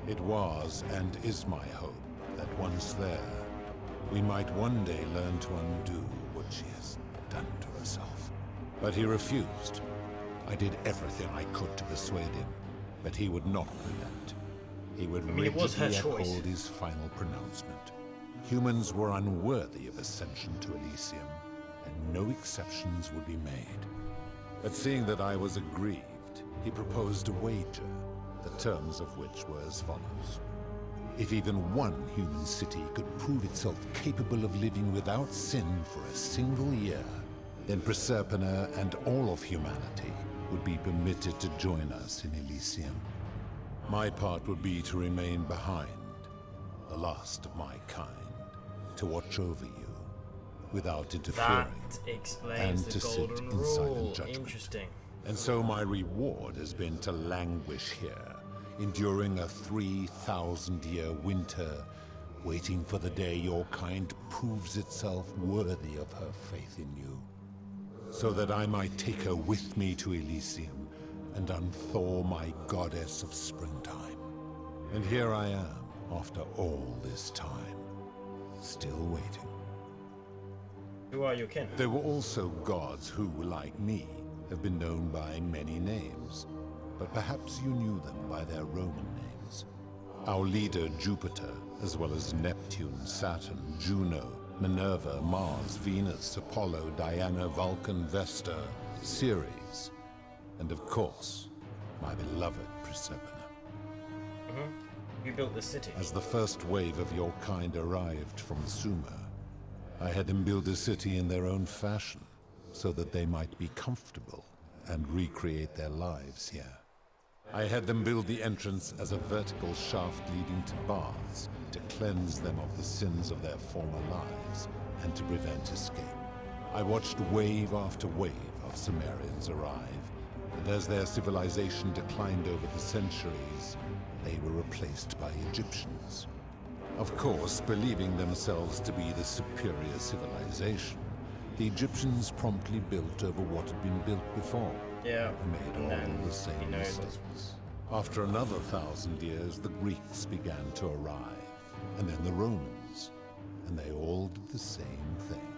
It was and is my hope that once there, we might one day learn to undo what she has done to herself. But he refused. I did everything I could to persuade him, but he would not relent. He would rigidly uphold his final pronouncement. Humans were unworthy of ascension to Elysium, and no exceptions would be made. But seeing that I was aggrieved, he proposed a wager, the terms of which were as follows. If even one human city could prove itself capable of living without sin for a single year, then Proserpina and all of humanity would be permitted to join us in Elysium. My part would be to remain behind, the last of my kind, to watch over you, without interfering, That explains and the to sit golden in silent rule. judgment. Interesting. And so my reward has been to languish here, enduring a 3,000-year winter, waiting for the day your kind proves itself worthy of her faith in you, so that I might take her with me to Elysium and unthaw my goddess of springtime. And here I am, after all this time, still waiting. Who are your kin? There were also gods who, like me, have been known by many names, but perhaps you knew them by their Roman names. Our leader, Jupiter, as well as Neptune, Saturn, Juno, Minerva, Mars, Venus, Apollo, Diana, Vulcan, Vesta, Ceres, and of course, my beloved Proserpina. You built this city. As the first wave of your kind arrived from Sumer, I had them build a city in their own fashion, so that they might be comfortable and recreate their lives here. I had them build the entrance as a vertical shaft leading to baths to cleanse them of the sins of their former lives and to prevent escape. I watched wave after wave of Sumerians arrive, and as their civilization declined over the centuries, they were replaced by Egyptians. Of course, believing themselves to be the superior civilization, the Egyptians promptly built over what had been built before. Yeah, Made all the same mistakes. After another 1,000 years, the Greeks began to arrive, and then the Romans, and they all did the same thing.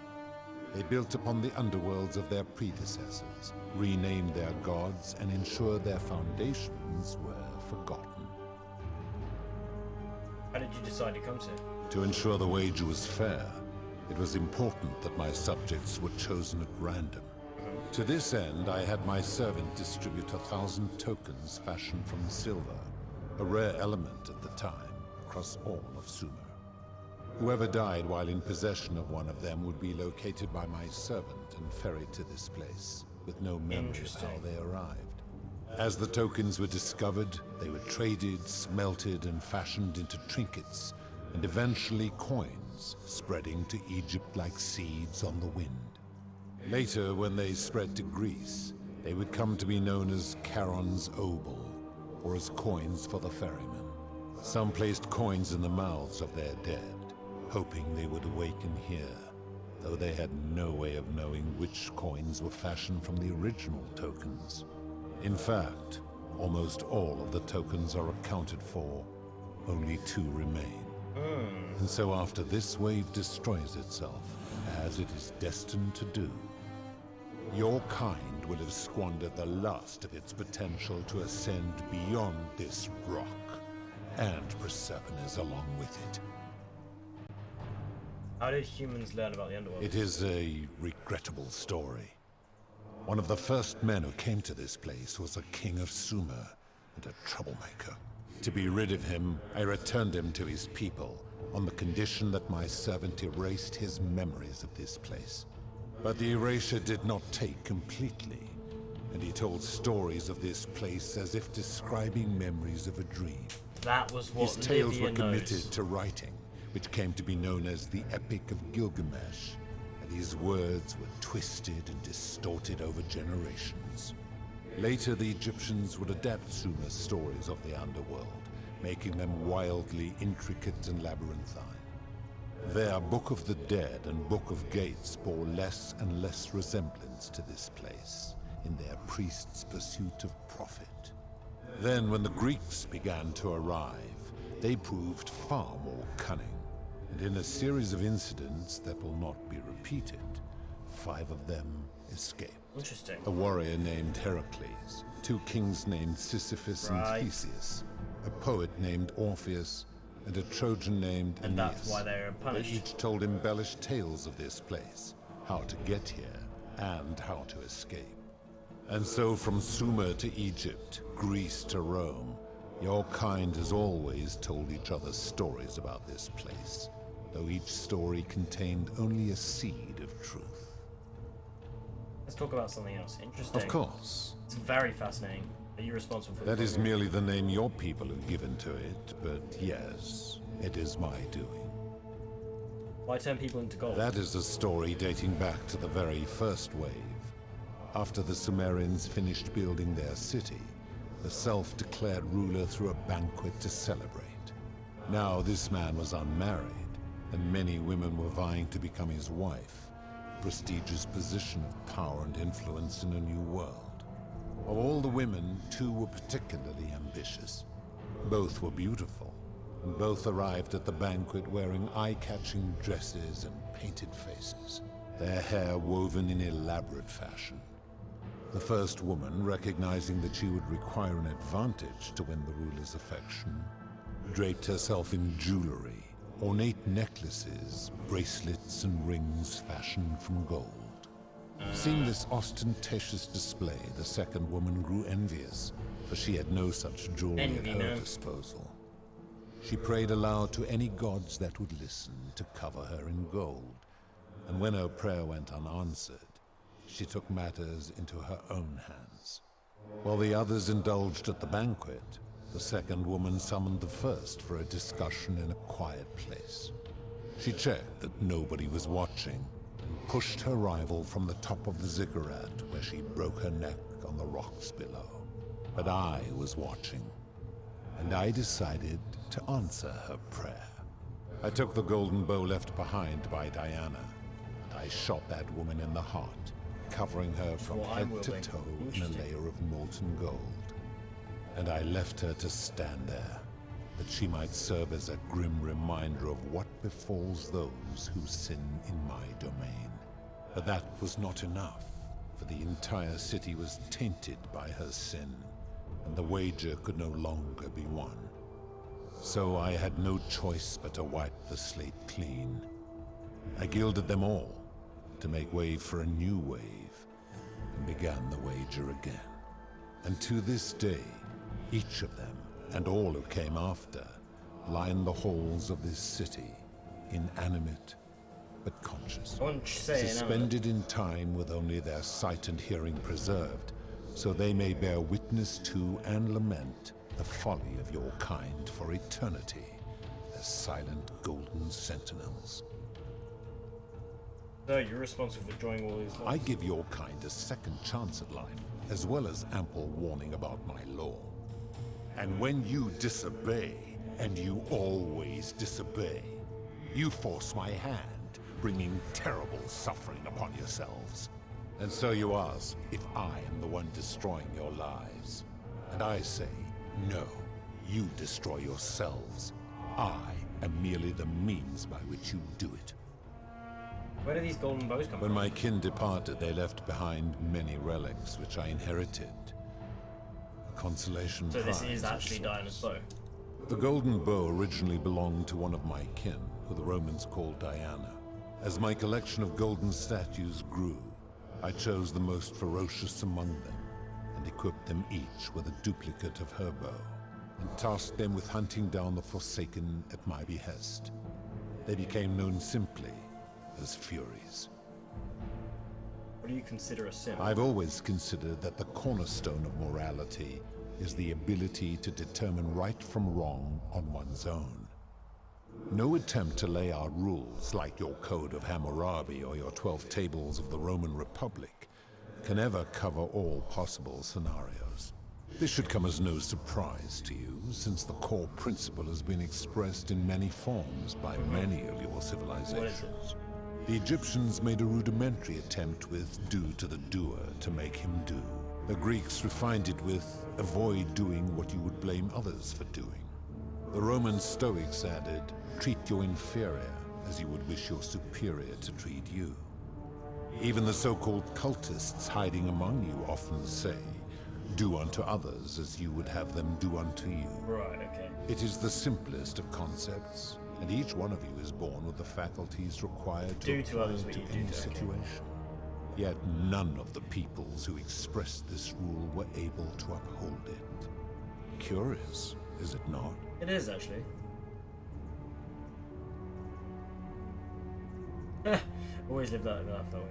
They built upon the underworlds of their predecessors, renamed their gods, and ensured their foundations were forgotten. How did you decide to come here? To ensure the wager was fair, it was important that my subjects were chosen at random. To this end, I had my servant distribute 1,000 tokens fashioned from silver, a rare element at the time, across all of Sumer. Whoever died while in possession of one of them would be located by my servant and ferried to this place, with no memory of how they arrived. As the tokens were discovered, they were traded, smelted, and fashioned into trinkets, and eventually coins, spreading to Egypt like seeds on the wind. Later, when they spread to Greece, they would come to be known as Charon's obol, or as coins for the ferrymen. Some placed coins in the mouths of their dead, hoping they would awaken here, though they had no way of knowing which coins were fashioned from the original tokens. In fact, almost all of the tokens are accounted for. Only 2 remain. And so after this wave destroys itself, as it is destined to do, your kind will have squandered the last of its potential to ascend beyond this rock, and Persephone's along with it. How did humans learn about the underworld? It is a regrettable story. One of the first men who came to this place was a king of Sumer and a troublemaker. To be rid of him, I returned him to his people on the condition that my servant erased his memories of this place. But the erasure did not take completely, and he told stories of this place as if describing memories of a dream. That was what his tales Livia were committed knows. to writing, which came to be known as the Epic of Gilgamesh, and his words were twisted and distorted over generations. Later, the Egyptians would adapt Sumer's stories of the underworld, making them wildly intricate and labyrinthine. Their Book of the Dead and Book of Gates bore less and less resemblance to this place in their priests' pursuit of profit. Then, when the Greeks began to arrive, they proved far more cunning, and in a series of incidents that will not be repeated, 5 of them escaped. Interesting. A warrior named Heracles, 2 kings named Sisyphus and Theseus, a poet named Orpheus, and a Trojan named And Aeneas. that's why they are punished. They each told embellished tales of this place, how to get here, and how to escape. And so from Sumer to Egypt, Greece to Rome, your kind has always told each other stories about this place, though each story contained only a seed of truth. Let's talk about something else. Interesting. Of course. It's very fascinating. Are you responsible for That the is program? merely the name your people have given to it, but yes, it is my doing. Why turn people into gold? That is a story dating back to the very first wave. After the Sumerians finished building their city, the self-declared ruler threw a banquet to celebrate. Now this man was unmarried, and many women were vying to become his wife, a prestigious position of power and influence in a new world. Of all the women, 2 were particularly ambitious. Both were beautiful, and both arrived at the banquet wearing eye-catching dresses and painted faces, their hair woven in elaborate fashion. The first woman, recognizing that she would require an advantage to win the ruler's affection, draped herself in jewelry, ornate necklaces, bracelets, and rings fashioned from gold. Seeing this ostentatious display, the second woman grew envious, for she had no such jewelry at her disposal. She prayed aloud to any gods that would listen to cover her in gold, and when her prayer went unanswered, she took matters into her own hands. While the others indulged at the banquet, the second woman summoned the first for a discussion in a quiet place. She checked that nobody was watching, and pushed her rival from the top of the ziggurat, where she broke her neck on the rocks below. But I was watching, and I decided to answer her prayer. I took the golden bow left behind by Diana, and I shot that woman in the heart, covering her from head to toe in a layer of molten gold. And I left her to stand there, that she might serve as a grim reminder of what befalls those who sin in my domain. But that was not enough, for the entire city was tainted by her sin, and the wager could no longer be won. So I had no choice but to wipe the slate clean. I gilded them all, to make way for a new wave, and began the wager again. And to this day, each of them, and all who came after, line the halls of this city, inanimate but conscious, suspended in time with only their sight and hearing preserved, so they may bear witness to and lament the folly of your kind for eternity, as silent golden sentinels. So you're responsible for drawing all these laws? I give your kind a second chance at life, as well as ample warning about my law. And when you disobey, and you always disobey, you force my hand, bringing terrible suffering upon yourselves. And so you ask if I am the one destroying your lives. And I say, no, you destroy yourselves. I am merely the means by which you do it. Where do these golden bows come from? When my kin departed, they left behind many relics which I inherited. A consolation prize. So this is actually Diana's bow? The golden bow originally belonged to one of my kin, who the Romans called Diana. As my collection of golden statues grew, I chose the most ferocious among them, and equipped them each with a duplicate of her bow, and tasked them with hunting down the Forsaken at my behest. They became known simply as Furies. What do you consider a sin? I've always considered that the cornerstone of morality is the ability to determine right from wrong on one's own. No attempt to lay out rules like your Code of Hammurabi or your 12 Tables of the Roman Republic can ever cover all possible scenarios. This should come as no surprise to you, since the core principle has been expressed in many forms by many of your civilizations. The Egyptians made a rudimentary attempt with do to the doer to make him do. The Greeks refined it with avoid doing what you would blame others for doing. The Roman Stoics added, treat your inferior as you would wish your superior to treat you. Even the so-called cultists hiding among you often say, do unto others as you would have them do unto you. Right, okay. It is the simplest of concepts, and each one of you is born with the faculties required to apply it to any situation. Yet none of the peoples who expressed this rule were able to uphold it. Curious, is it not? It is, actually. Always lived that life that way.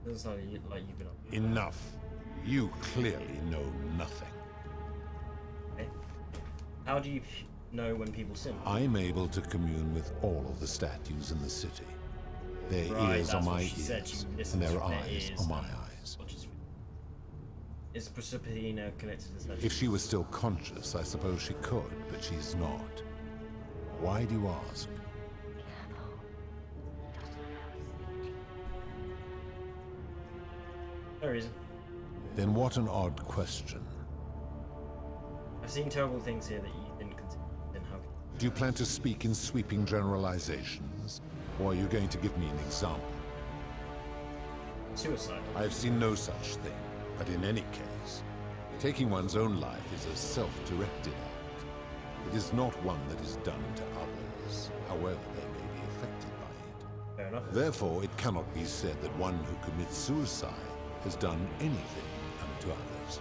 Doesn't sound like you've been up. Enough. You clearly know nothing. Okay. How do you know when people sin? I'm able to commune with all of the statues in the city. Their ears are my ears, and their eyes are my eyes. Is Proserpina connected to the statue? If she was still conscious, I suppose she could, but she's not. Why do you ask? No reason. Then what an odd question. I've seen terrible things here that you didn't consider. Then how? Do you plan to speak in sweeping generalizations, or are you going to give me an example? Suicide. I've seen no such thing, but in any case, taking one's own life is a self-directed act. It is not one that is done to others, however they may be affected by it. Fair enough. Therefore, it cannot be said that one who commits suicide has done anything unto others.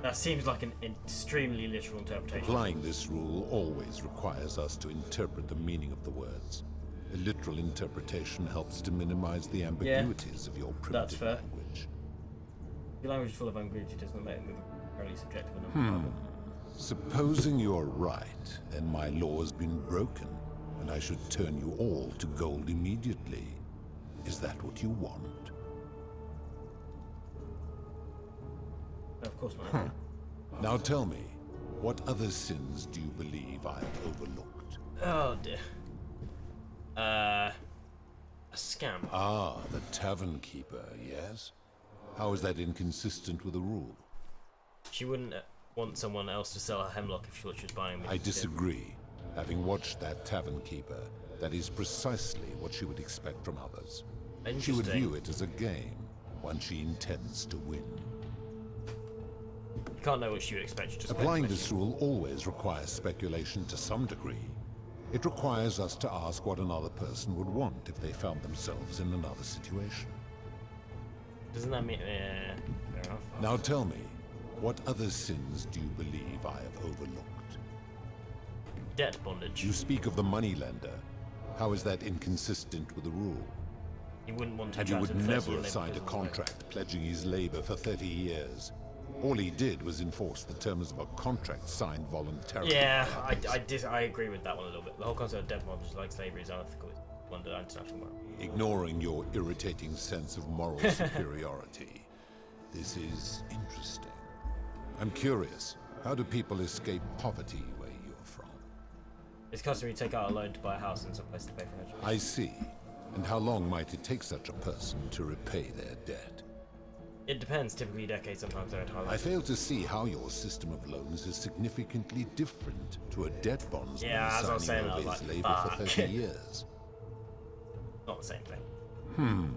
That seems like an extremely literal interpretation. Applying this rule always requires us to interpret the meaning of the words. A literal interpretation helps to minimize the ambiguities of your primitive language. Your language full of ambiguity doesn't make it fairly subjective enough. Supposing you're right, then my law has been broken, and I should turn you all to gold immediately. Is that what you want? No, of course not. Now tell me, What other sins do you believe I have overlooked? Oh dear. A scam. Ah, the tavern keeper, yes? How is that inconsistent with the rule? She wouldn't want someone else to sell her hemlock if she thought she was buying me. I disagree. Having watched that tavern keeper, that is precisely what she would expect from others. She would view it as a game, one she intends to win. You can't know what she would expect you to Applying this rule always requires speculation to some degree. It requires us to ask what another person would want if they found themselves in another situation. Doesn't that mean... fair enough. Now tell me, what other sins do you believe I have overlooked? Debt bondage. You speak of the moneylender. How is that inconsistent with the rule? He wouldn't want to. And you would never have signed a contract pledging his labor for 30 years. All he did was enforce the terms of a contract signed voluntarily. Yeah, I agree with that one a little bit. The whole concept of debt bondage, like slavery, is unethical under international law. Ignoring your irritating sense of moral superiority, this is interesting. I'm curious, how do people escape poverty where you're from? It's customary to take out a loan to buy a house and some place to pay for it. I see. And how long might it take such a person to repay their debt? It depends, typically decades, sometimes their entire life. I fail to see how your system of loans is significantly different to a debt bondsman signing over his labor for 30 years. Not the same thing.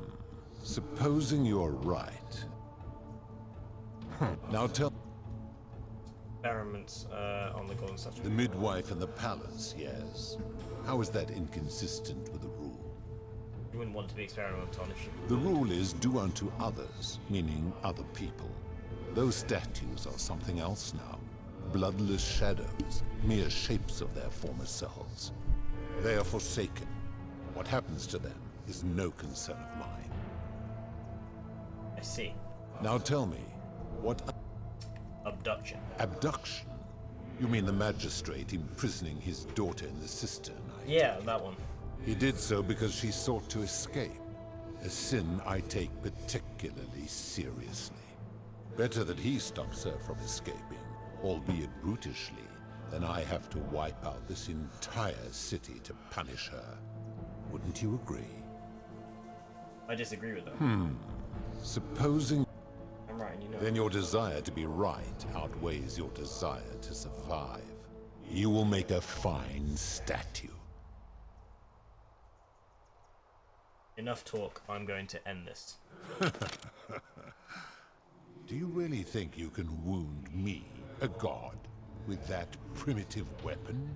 Supposing you're right. Now tell... Experiments on the golden statue. The midwife in the palace, yes. How is that inconsistent with the rule? You wouldn't want to be experimented on if she... The rule is do unto others, meaning other people. Those statues are something else now. Bloodless shadows, mere shapes of their former selves. They are forsaken. What happens to them is no concern of mine. I see. Now tell me, what... Abduction. Abduction? You mean the magistrate imprisoning his daughter in the cistern? Yeah, that one. He did so because she sought to escape, a sin I take particularly seriously. Better that he stops her from escaping, albeit brutishly, than I have to wipe out this entire city to punish her. Wouldn't you agree? I disagree with that. Supposing... I'm right, and you know. Then your desire to be right outweighs your desire to survive. You will make a fine statue. Enough talk, I'm going to end this. Do you really think you can wound me, a god, with that primitive weapon?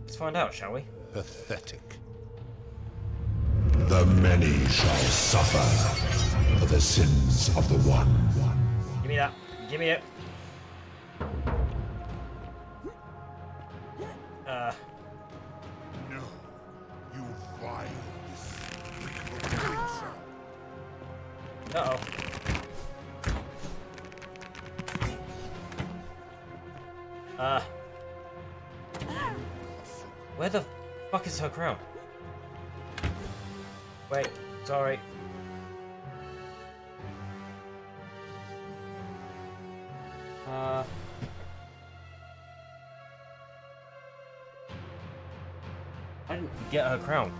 Let's find out, shall we? Pathetic. The many shall suffer for the sins of the one. Give me that. Give me it. No, you vile, despicable creature. Uh-oh. Where the fuck is her crown? Wait, sorry. I didn't get her crown.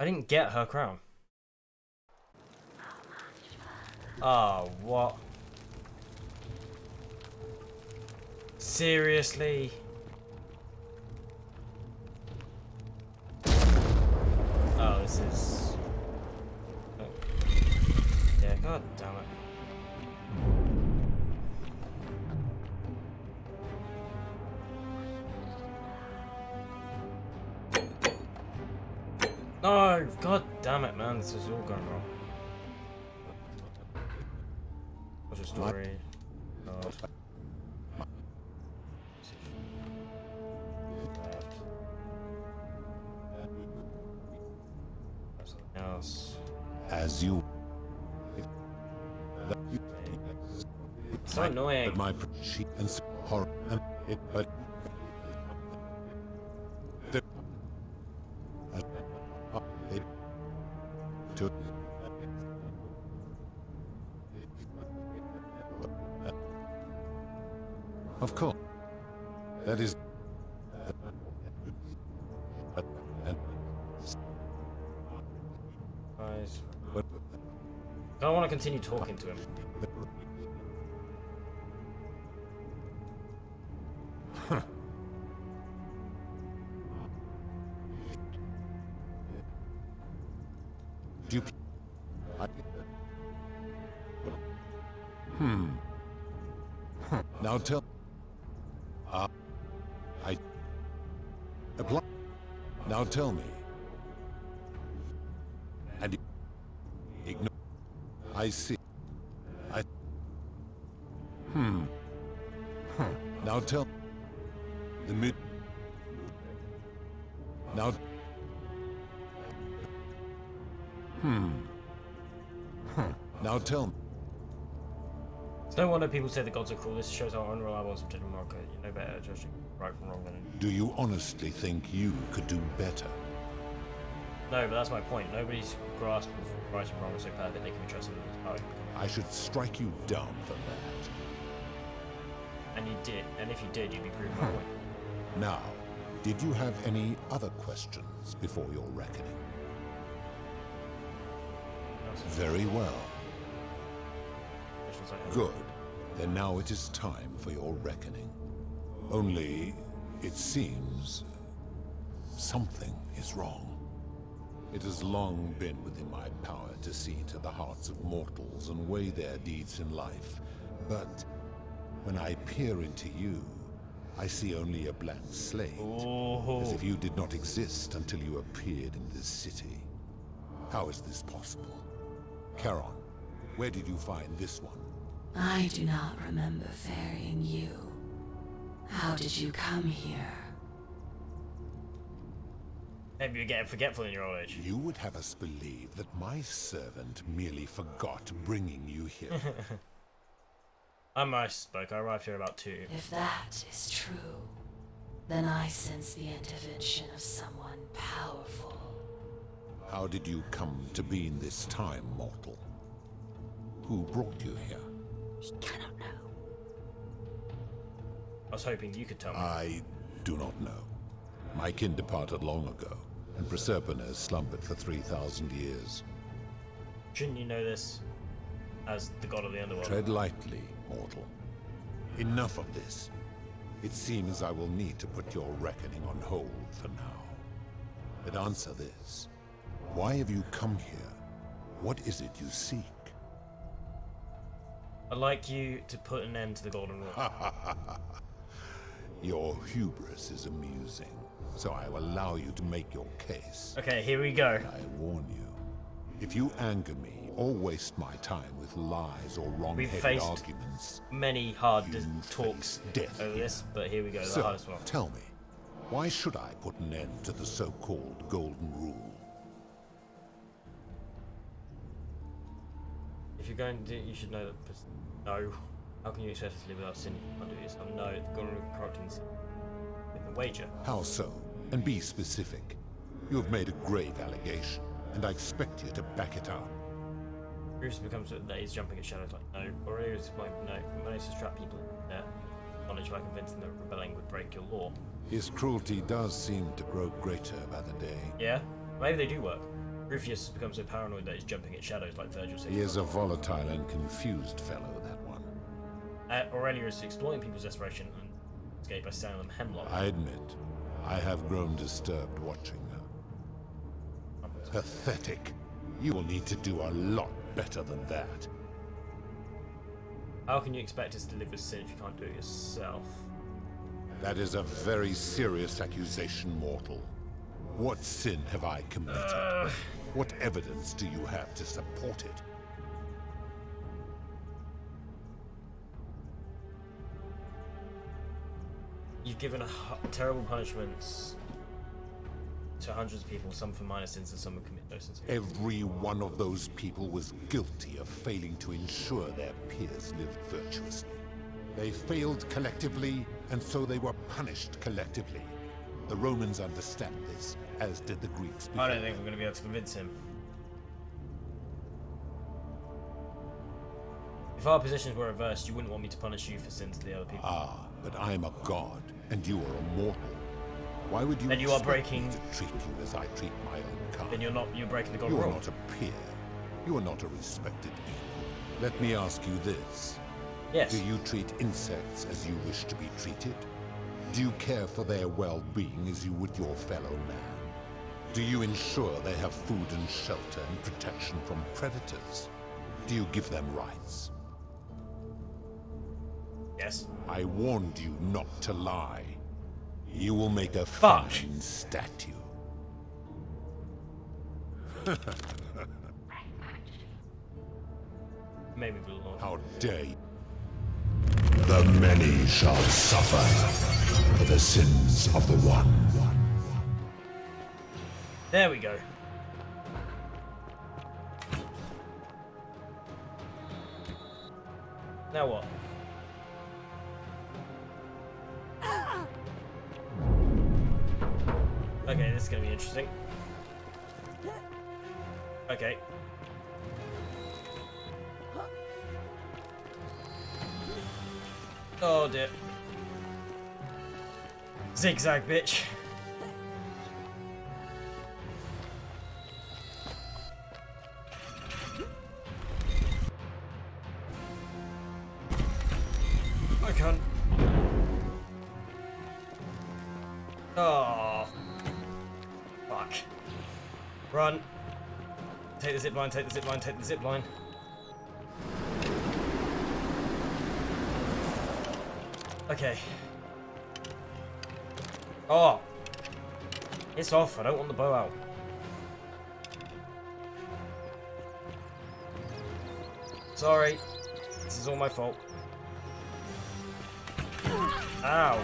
I didn't get her crown. Oh, what? Seriously? Oh, this is... Oh. Yeah, god damn it. No, god damn it, man, this is all going wrong. What's your story? As you... So annoying. But my she and horror and it but it to of course that is Guys, I don't want to continue talking to him. Do you now tell I apply now tell me and ignore I see I now tell the mid now now tell me. It's no wonder people say the gods are cruel. This shows how unreliable and subjective Morocco. You know better, judging right from wrong than. Do you honestly think you could do better? No, but that's my point. Nobody's grasp of right and wrong is so perfect they can be trusted with his power. I should strike you down for that. And you did. And if you did, you'd be proving my point. Now, did you have any other questions before your reckoning? Very well. Good. Then now it is time for your reckoning. Only, it seems, something is wrong. It has long been within my power to see to the hearts of mortals and weigh their deeds in life. But when I peer into you, I see only a blank slate. As if you did not exist until you appeared in this city. How is this possible? Charon, where did you find this one? I do not remember ferrying you. How did you come here? Maybe you're getting forgetful in your old age. You would have us believe that my servant merely forgot bringing you here. I misspoke. I arrived here about 2. If that is true, then I sense the intervention of someone powerful. How did you come to be in this time, mortal? Who brought you here? He cannot know. I was hoping you could tell me. I do not know. My kin departed long ago, and Proserpine has slumbered for 3,000 years. Shouldn't you know this as the god of the underworld? Tread lightly, mortal. Enough of this. It seems I will need to put your reckoning on hold for now. But answer this. Why have you come here? What is it you seek? I'd like you to put an end to the Golden Rule. Your hubris is amusing, so I will allow you to make your case. Okay, here we go. I warn you, if you anger me or waste my time with lies or wrong-headed arguments, many hard talks death over this, but here we go, so, the hardest one. Tell me, why should I put an end to the so-called Golden Rule? If you're going to, you should know that. No. How can you expect us to live without sin if you can't do yourself? No, the Golden Rule corrupting sin. With the wager. How so? And be specific. You have made a grave allegation, and I expect you to back it up. Bruce becomes that he's jumping at shadows like no. Aurelius is like no. Managed to trap people in their knowledge by convincing them that rebelling would break your law. His cruelty does seem to grow greater by the day. Yeah? Maybe they do work. Rufus has become so paranoid that he's jumping at shadows like Virgil said. He is a volatile and confused fellow, that one. Aurelius is exploiting people's desperation and escape by selling them hemlock. I admit, I have grown disturbed watching her. Pathetic. You will need to do a lot better than that. How can you expect us to live with sin if you can't do it yourself? That is a very serious accusation, mortal. What sin have I committed? What evidence do you have to support it? You've given terrible punishments to hundreds of people, some for minor sins and some who commit no sins. Every one of those people was guilty of failing to ensure their peers lived virtuously. They failed collectively, and so they were punished collectively. The Romans understand this, as did the Greeks before. I don't think we're going to be able to convince him. If our positions were reversed, you wouldn't want me to punish you for sins to the other people. Ah, but I'm a god, and you are a mortal. Why would you Then you are expect breaking... me to treat you as I treat my own kind? Then you're breaking the god You are rule. not a peer. You are not a respected equal. Let me ask you this. Yes. Do you treat insects as you wish to be treated? Do you care for their well-being as you would your fellow man? Do you ensure they have food and shelter and protection from predators? Do you give them rights? Yes. I warned you not to lie. You will make a Fuck. fine statue. Maybe we'll not. How dare you? The many shall suffer for the sins of the one. There we go. Now what? Okay, this is gonna be interesting. Okay. Oh dear. Zigzag, bitch. I can't. Oh. Fuck. Run. Take the zipline, take the zipline, take the zipline. Okay. Oh. It's off. I don't want the bow out. Sorry. This is all my fault. Ow.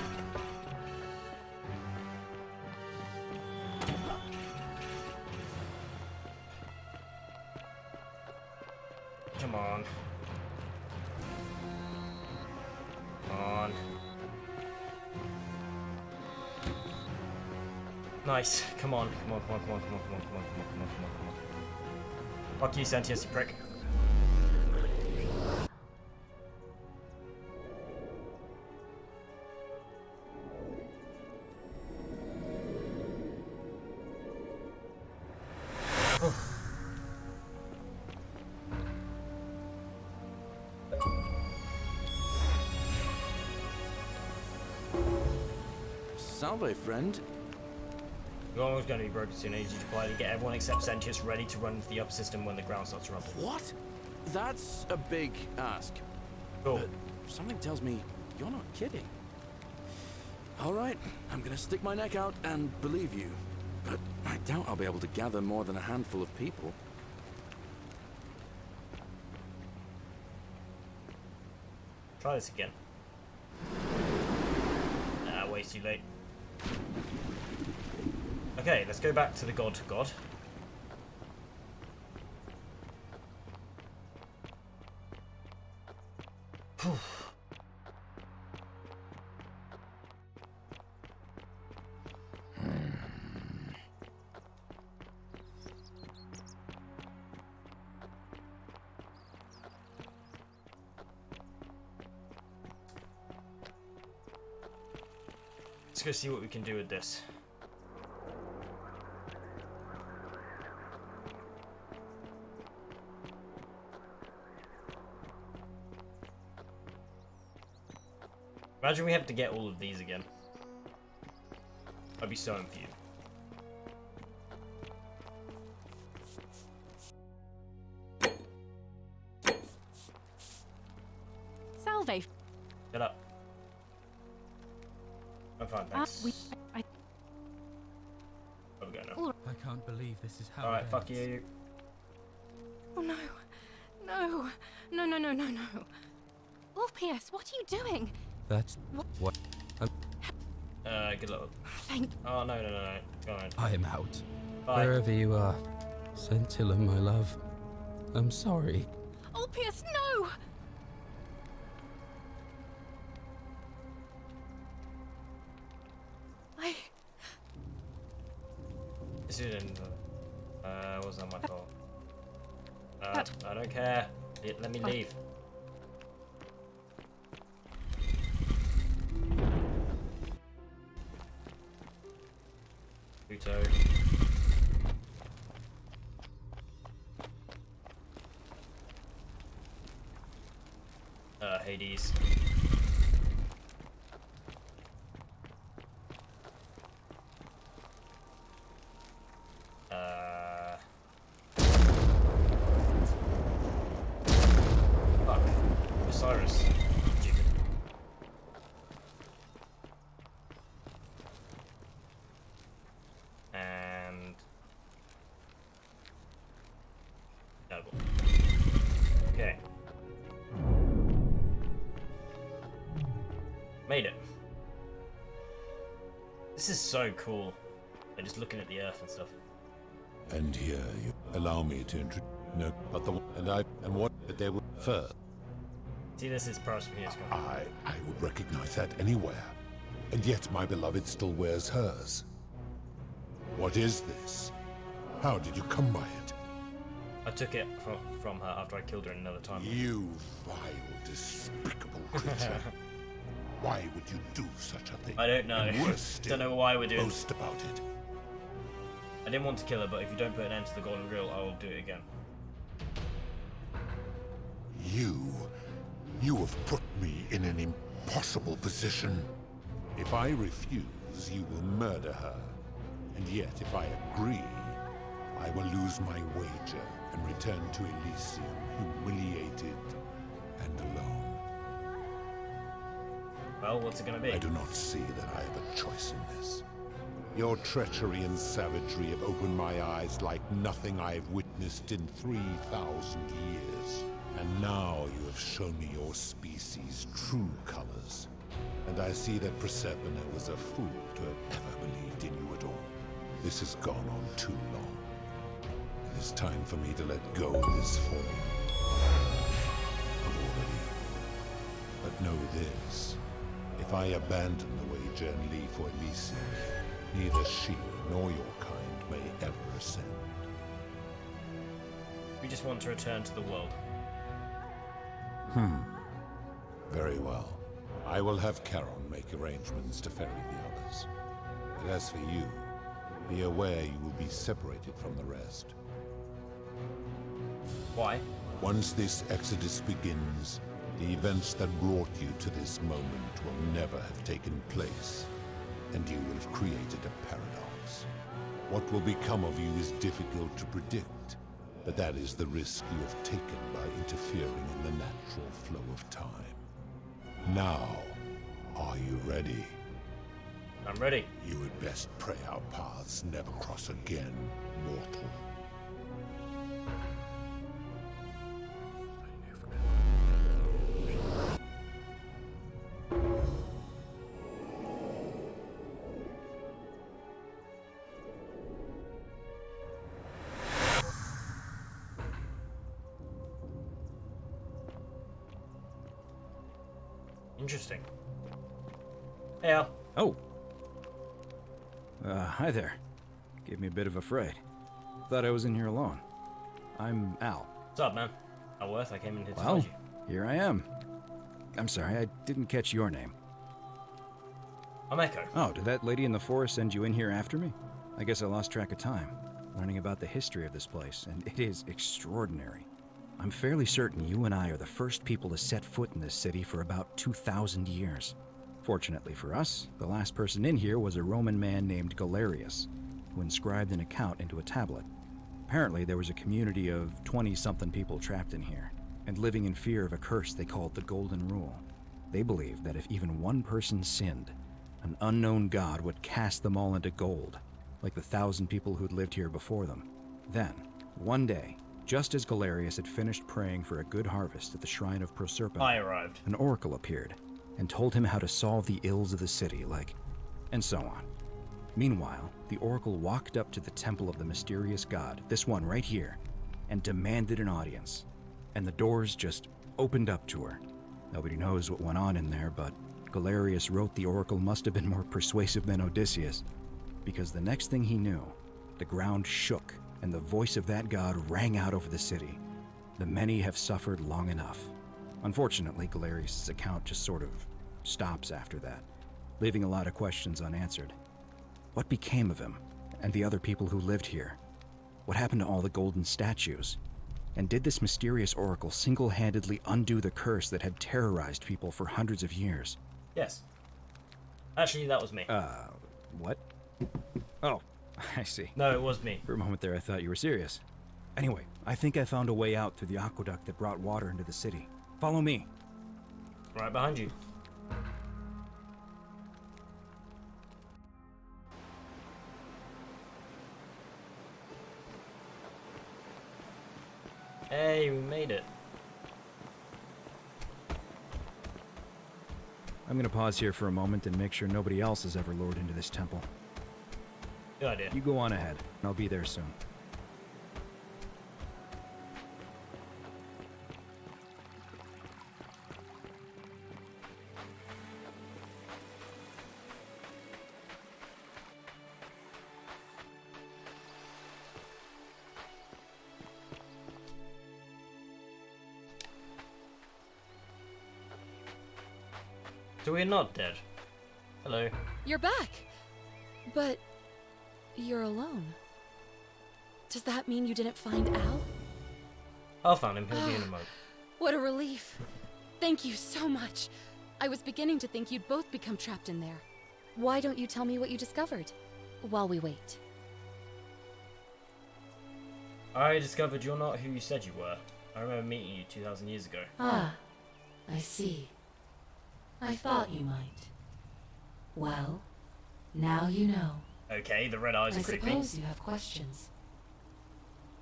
Come on. Come on. Nice. Come on. Come on, come on, come on, come on, come on, come on, come on, come on, come on, come on. Fuck you, Santius, you prick. Salve, friend. You're always going to be broken soon. I need you to quietly get everyone except Sentius ready to run into the upper system when the ground starts rumbling. What? That's a big ask. Cool. But something tells me you're not kidding. Alright, I'm gonna stick my neck out and believe you. But I doubt I'll be able to gather more than a handful of people. Try this again. Nah, way too late. Okay, let's go back to the god. Phew. Let's go see what we can do with this. Imagine we have to get all of these again. I'd be so confused. Salve. Get up. I'm fine, thanks. Where we go now? I can't believe this is how. Alright, fuck you. Oh no. No. No, no, no, no, no. Orpheus, what are you doing? That's what. Good luck. Thank. Oh, no. Go on. I am out. Bye. Wherever you are. Scintilla, my love. I'm sorry. Ulpius, no! This isn't. Wasn't my fault. I don't care. Let me leave. Pluto. Hades. Fuck. Osiris. Stupid. And... Noble. Okay. Made it. This is so cool. They're just looking at the earth and stuff. And here you allow me to introduce. No, but the and what they would first. See, this is Proserpina's gun. I would recognize that anywhere, and yet my beloved still wears hers. What is this? How did you come by it? I took it from her after I killed her another time. You vile, despicable creature. Why would you do such a thing? I don't know. And worse still, don't know why we're doing. Boast about it. I didn't want to kill her, but if you don't put an end to the golden grill, I will do it again. You have put me in an impossible position. If I refuse, you will murder her. And yet, if I agree, I will lose my wager and return to Elysium humiliated and alone. Well, what's it gonna be? I do not see that I have a choice in this. Your treachery and savagery have opened my eyes like nothing I have witnessed in 3,000 years. And now you have shown me your species' true colors. And I see that Proserpina was a fool to have ever believed in you at all. This has gone on too long. It is time for me to let go of this form of order. But know this. If I abandon the wager and leave for Elysium, neither she nor your kind may ever ascend. We just want to return to the world. Very well. I will have Charon make arrangements to ferry the others. But as for you, be aware you will be separated from the rest. Why? Once this exodus begins, the events that brought you to this moment will never have taken place, and you will have created a paradox. What will become of you is difficult to predict, but that is the risk you have taken by interfering in the natural flow of time. Now, are you ready? I'm ready. You had best pray our paths never cross again, mortal. Interesting. Hey, Al. Oh. Hi there. Gave me a bit of a fright. Thought I was in here alone. I'm Al. What's up, man? Alworth, I came in here to Well, find you. here I am. I'm sorry, I didn't catch your name. I'm Echo. Oh, did that lady in the forest send you in here after me? I guess I lost track of time, learning about the history of this place, and it is extraordinary. I'm fairly certain you and I are the first people to set foot in this city for about 2,000 years. Fortunately for us, the last person in here was a Roman man named Galerius, who inscribed an account into a tablet. Apparently, there was a community of 20-something people trapped in here, and living in fear of a curse they called the Golden Rule. They believed that if even one person sinned, an unknown god would cast them all into gold, like the 1,000 people who'd lived here before them. Then, one day, just as Galerius had finished praying for a good harvest at the shrine of Proserpina, I arrived. An oracle appeared and told him how to solve the ills of the city, like and so on. Meanwhile, the Oracle walked up to the temple of the mysterious god, this one right here, and demanded an audience. And the doors just opened up to her. Nobody knows what went on in there, but Galerius wrote the Oracle must have been more persuasive than Odysseus, because the next thing he knew, the ground shook, and the voice of that god rang out over the city. The many have suffered long enough. Unfortunately, Galerius' account just sort of stops after that, leaving a lot of questions unanswered. What became of him, and the other people who lived here? What happened to all the golden statues? And did this mysterious oracle single-handedly undo the curse that had terrorized people for hundreds of years? Yes. Actually, that was me. What? Oh, I see. No, it was me. For a moment there, I thought you were serious. Anyway, I think I found a way out through the aqueduct that brought water into the city. Follow me. Right behind you. Hey, we made it. I'm gonna pause here for a moment and make sure nobody else has ever lured into this temple. Good idea. You go on ahead, and I'll be there soon. So we're not dead. Hello. You're back! But you're alone. Does that mean you didn't find Al? I'll find him. He'll be in a moment. What a relief. Thank you so much. I was beginning to think you'd both become trapped in there. Why don't you tell me what you discovered while we wait? I discovered you're not who you said you were. I remember meeting you 2,000 years ago. Ah, I see. I thought you might. Well, now you know. Okay, the red eyes are creepy. I suppose you have questions.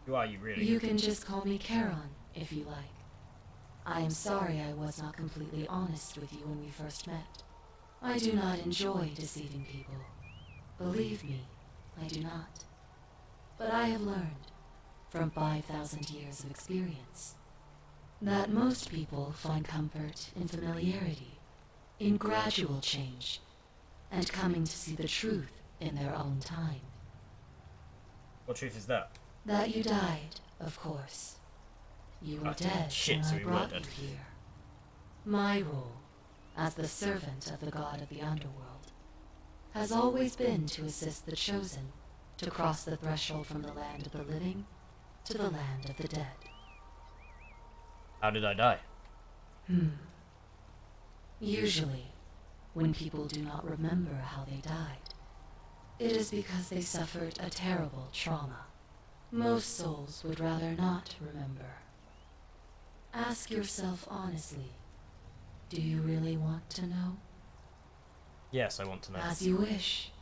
Who are you really? You can just call me Charon, if you like. I am sorry I was not completely honest with you when we first met. I do not enjoy deceiving people. Believe me, I do not. But I have learned, from 5,000 years of experience, that most people find comfort in familiarity, in gradual change, and coming to see the truth in their own time. What truth is that? That you died, of course. You were dead when I brought you here. My role, as the servant of the god of the underworld, has always been to assist the chosen to cross the threshold from the land of the living to the land of the dead. How did I die? Usually, when people do not remember how they died, it is because they suffered a terrible trauma. Most souls would rather not remember. Ask yourself honestly, do you really want to know? Yes, I want to know. As you wish.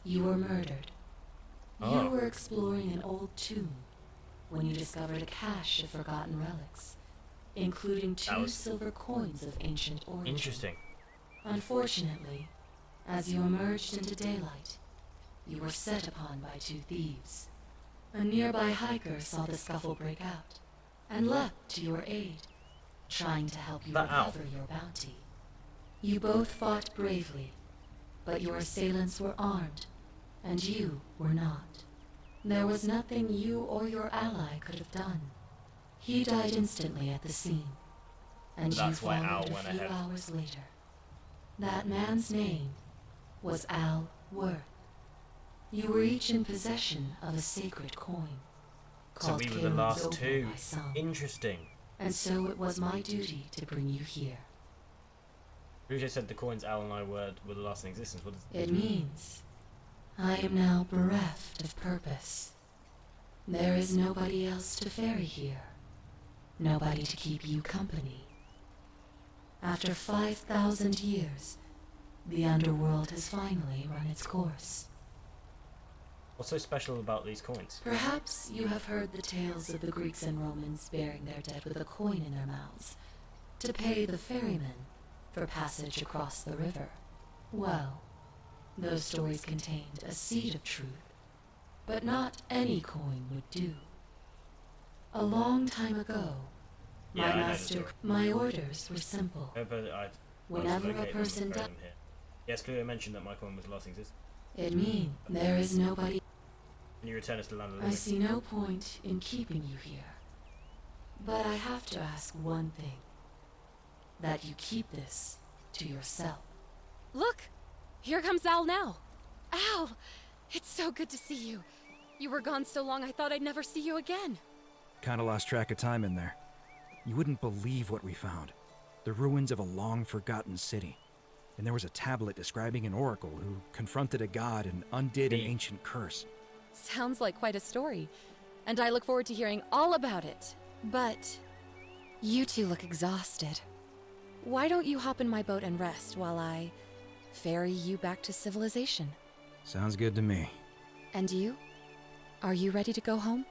You were murdered. Oh. You were exploring an old tomb when you discovered a cache of forgotten relics, including 2 silver coins of ancient origin. Interesting. Unfortunately, as you emerged into daylight, you were set upon by 2 thieves. A nearby hiker saw the scuffle break out and leapt to your aid, trying to help you recover your bounty. You both fought bravely, but your assailants were armed, and you were not. There was nothing you or your ally could have done. He died instantly at the scene, and you followed a few hours later. That man's name was Al Worth. You were each in possession of a sacred coin. So we were the last 2. Interesting. And so it was my duty to bring you here. Rujo said the coins Al and I were the last in existence. What does it means I am now bereft of purpose. There is nobody else to ferry here. Nobody to keep you company. After 5,000 years, the underworld has finally run its course. What's so special about these coins? Perhaps you have heard the tales of the Greeks and Romans burying their dead with a coin in their mouths to pay the ferryman for passage across the river. Well, Those stories contained a seed of truth, but not any coin would do. A long time ago, my orders were simple. Whenever a person died, yes, clearly mentioned that my coin was lost exist. It means there is nobody. Can you return us to land? I see no point in keeping you here. But I have to ask one thing. That you keep this to yourself. Look! Here comes Al now. Al! It's so good to see you. You were gone so long I thought I'd never see you again. Kinda lost track of time in there. You wouldn't believe what we found. The ruins of a long-forgotten city. And there was a tablet describing an oracle who confronted a god and undid an ancient curse. Sounds like quite a story. And I look forward to hearing all about it. But you two look exhausted. Why don't you hop in my boat and rest while I ferry you back to civilization? Sounds good to me. And you? Are you ready to go home?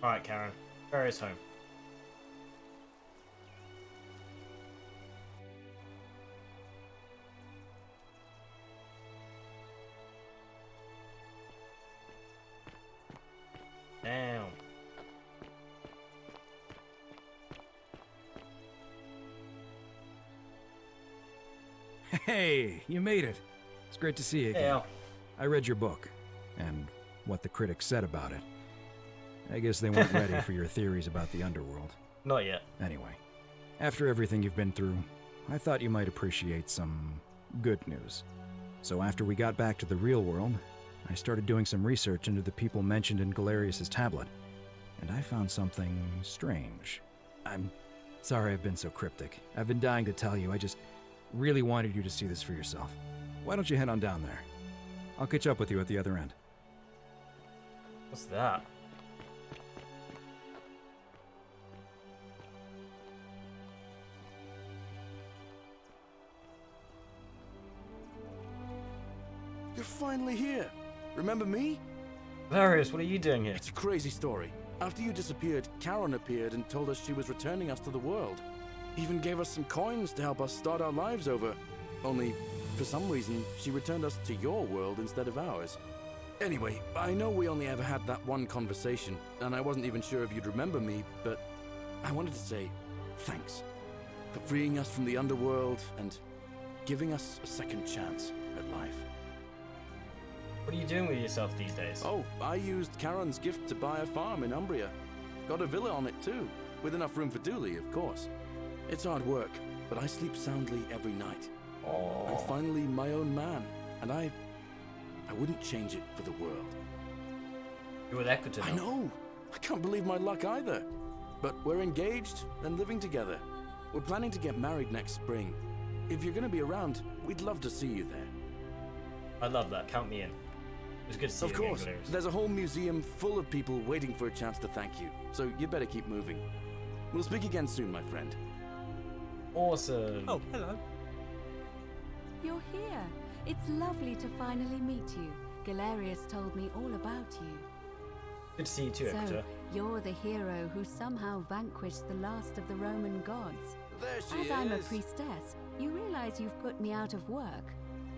Alright, Karen. Ferry us home. Down. Hey, you made it. It's great to see you again. Yeah. I read your book, and what the critics said about it. I guess they weren't ready for your theories about the underworld. Not yet. Anyway, after everything you've been through, I thought you might appreciate some good news. So after we got back to the real world, I started doing some research into the people mentioned in Galerius' tablet, and I found something strange. I'm sorry I've been so cryptic. I've been dying to tell you, I just really wanted you to see this for yourself. Why don't you head on down there? I'll catch up with you at the other end. What's that? You're finally here. Remember me? Galerius, what are you doing here? It's a crazy story. After you disappeared, Karen appeared and told us she was returning us to the world. Even gave us some coins to help us start our lives over. Only, for some reason, she returned us to your world instead of ours. Anyway, I know we only ever had that one conversation, and I wasn't even sure if you'd remember me, but I wanted to say thanks for freeing us from the underworld and giving us a second chance at life. What are you doing with yourself these days? Oh, I used Karen's gift to buy a farm in Umbria. Got a villa on it too, with enough room for Dooley, of course. It's hard work, but I sleep soundly every night. Aww. I'm finally my own man, and I wouldn't change it for the world. You're with Equator now. I know! I can't believe my luck either. But we're engaged and living together. We're planning to get married next spring. If you're gonna be around, we'd love to see you there. I love that. Count me in. It was good to see you again, Of course. Galerius. There's a whole museum full of people waiting for a chance to thank you. So you better keep moving. We'll speak again soon, my friend. Awesome. Oh, hello. You're here. It's lovely to finally meet you. Galerius told me all about you. Good to see you too, So, Equator. you're the hero who somehow vanquished the last of the Roman gods. There she As I'm a is. priestess, you realize you've put me out of work.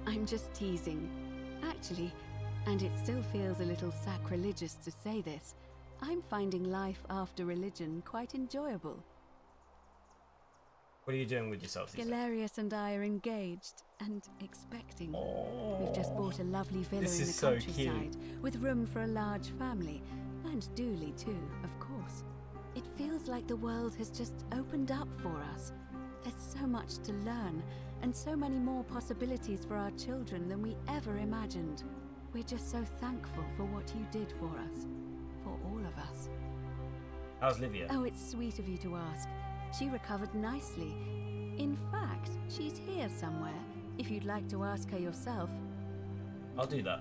I'm just teasing. Actually, and it still feels a little sacrilegious to say this, I'm finding life after religion quite enjoyable. What are you doing with yourself these days? Galerius and I are engaged and expecting. We've just bought a lovely villa This in the is so countryside with room for a large family, and Dooley too, of course. It feels like the world has just opened up for us. There's so much to learn, and so many more possibilities for our children than we ever imagined. We're just so thankful for what you did for us. For all of us. How's Livia? Oh, it's sweet of you to ask. She recovered nicely. In fact, she's here somewhere, if you'd like to ask her yourself. I'll do that.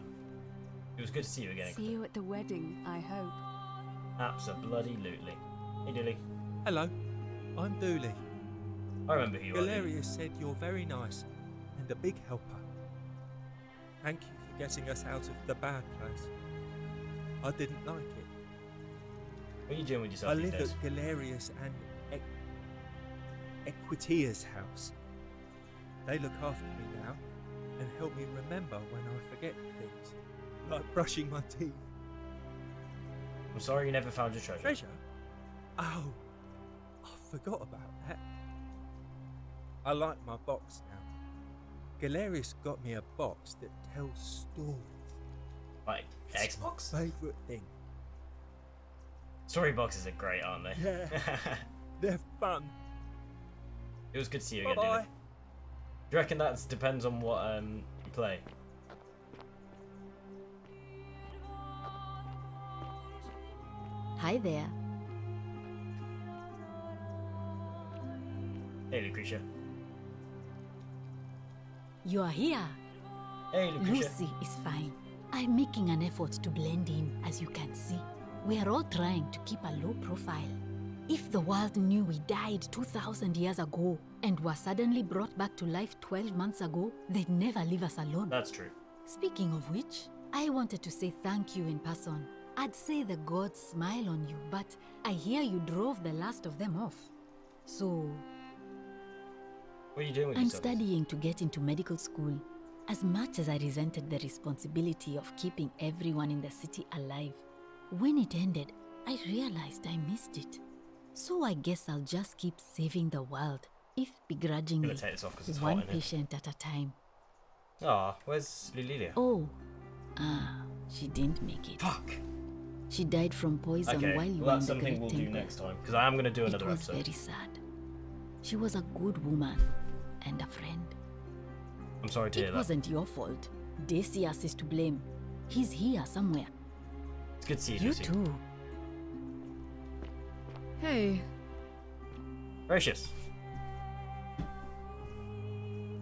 It was good to see you again. See you at the wedding, I hope. Abso-bloody-lutely. Hey, Dooley. Hello, I'm Dooley. I remember who you are. Galerius said you're very nice and a big helper. Thank you for getting us out of the bad place. I didn't like it. What are you doing with yourself I these live days? at Galerius and Equitia's house. They look after me now, and help me remember when I forget things, like brushing my teeth. I'm sorry you never found your treasure. Treasure? Oh, I forgot about that. I like my box now. Galerius got me a box that tells stories. Like Xbox? My favourite thing. Story boxes are great, aren't they? Yeah, they're fun. It was good to see you again, Bye-bye. Dilly. Do you reckon that depends on what you play? Hi there. Hey, Lucretia. You are here. Hey, Lucretia. Lucy is fine. I'm making an effort to blend in, as you can see. We are all trying to keep a low profile. If the world knew we died 2,000 years ago and were suddenly brought back to life 12 months ago, they'd never leave us alone. That's true. Speaking of which, I wanted to say thank you in person. I'd say the gods smile on you, but I hear you drove the last of them off. So... What are you doing with I'm yourself? studying to get into medical school. As much as I resented the responsibility of keeping everyone in the city alive, when it ended, I realized I missed it. So I guess I'll just keep saving the world, if begrudgingly, take this off 'cause it's one hot in here. patient at a time. Ah, where's Lilia? Oh, she didn't make it. Fuck. She died from poison Okay, while you well, were that's in the something Great we'll do Temple. next time, because I am going to do another It was episode. very sad. She was a good woman and a friend. I'm sorry to hear It that. wasn't your fault. Decius is to blame. He's here somewhere. It's good to see you, You Lucy. too. Hey. Gracious.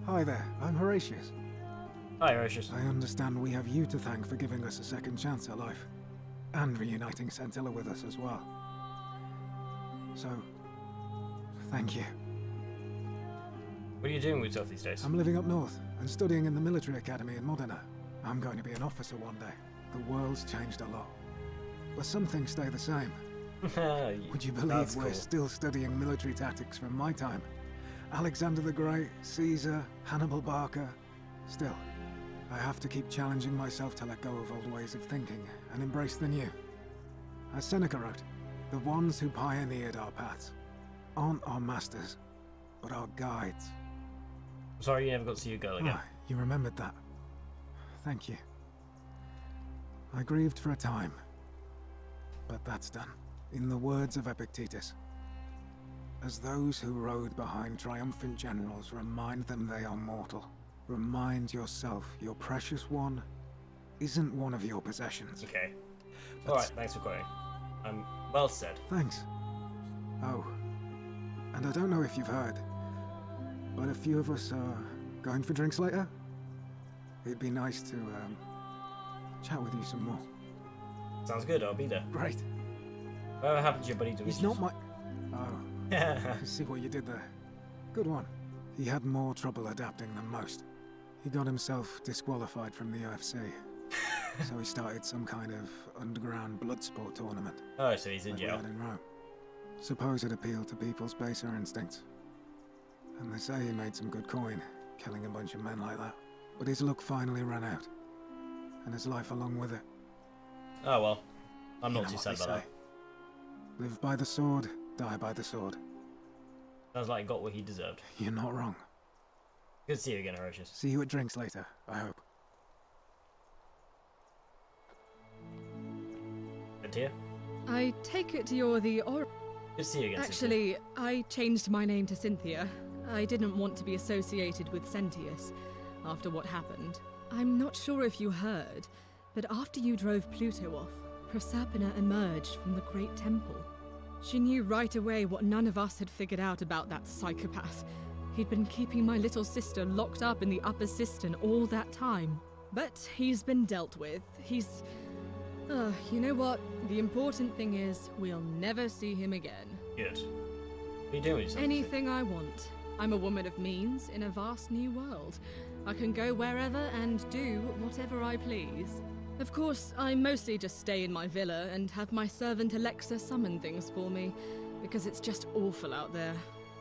Hi there, I'm Horatius. Hi, Horatius. I understand we have you to thank for giving us a second chance at life. And reuniting Scintilla with us as well. So, thank you. What are you doing with yourself these days? I'm living up north and studying in the military academy in Modena. I'm going to be an officer one day. The world's changed a lot. But some things stay the same. Would you believe That's we're cool. still studying military tactics from my time? Alexander the Great, Caesar, Hannibal Barca. Still, I have to keep challenging myself to let go of old ways of thinking and embrace the new. As Seneca wrote, the ones who pioneered our paths aren't our masters, but our guides. I'm sorry you never got to see your girl again. Ah, you remembered that. Thank you. I grieved for a time, but that's done. In the words of Epictetus, as those who rode behind triumphant generals remind them they are mortal, remind yourself your precious one isn't one of your possessions. Okay. Alright, thanks for quoting. Well said. Thanks. Oh, and I don't know if you've heard, but a few of us are going for drinks later. It'd be nice to chat with you some more. Sounds good, I'll be there. Great. Whatever happened to your buddy Demetrius? He's not my... Oh. I see what you did there. Good one. He had more trouble adapting than most. He got himself disqualified from the UFC. So he started some kind of underground blood sport tournament. Oh, so he's in like we jail. had in Rome. Suppose it appealed to people's baser instincts. And they say he made some good coin, killing a bunch of men like that. But his luck finally ran out. And his life along with it. Oh well. I'm You not know too what sad they about say. Live by the sword, die by the sword. that. Sounds like he got what he deserved. You're not wrong. Good to see you again, Horatius. See you at drinks later, I hope. Good here. I take it you're the Good to see you again, Cynthia. Actually, I changed my name to Cynthia. I didn't want to be associated with Sentius after what happened. I'm not sure if you heard, but after you drove Pluto off, Proserpina emerged from the Great Temple. She knew right away what none of us had figured out about that psychopath. He'd been keeping my little sister locked up in the upper cistern all that time. But he's been dealt with. He's... you know what? The important thing is, we'll never see him again. Good. What are you doing with yourself? Anything I want. I'm a woman of means in a vast new world. I can go wherever and do whatever I please. Of course, I mostly just stay in my villa and have my servant Alexa summon things for me, because it's just awful out there.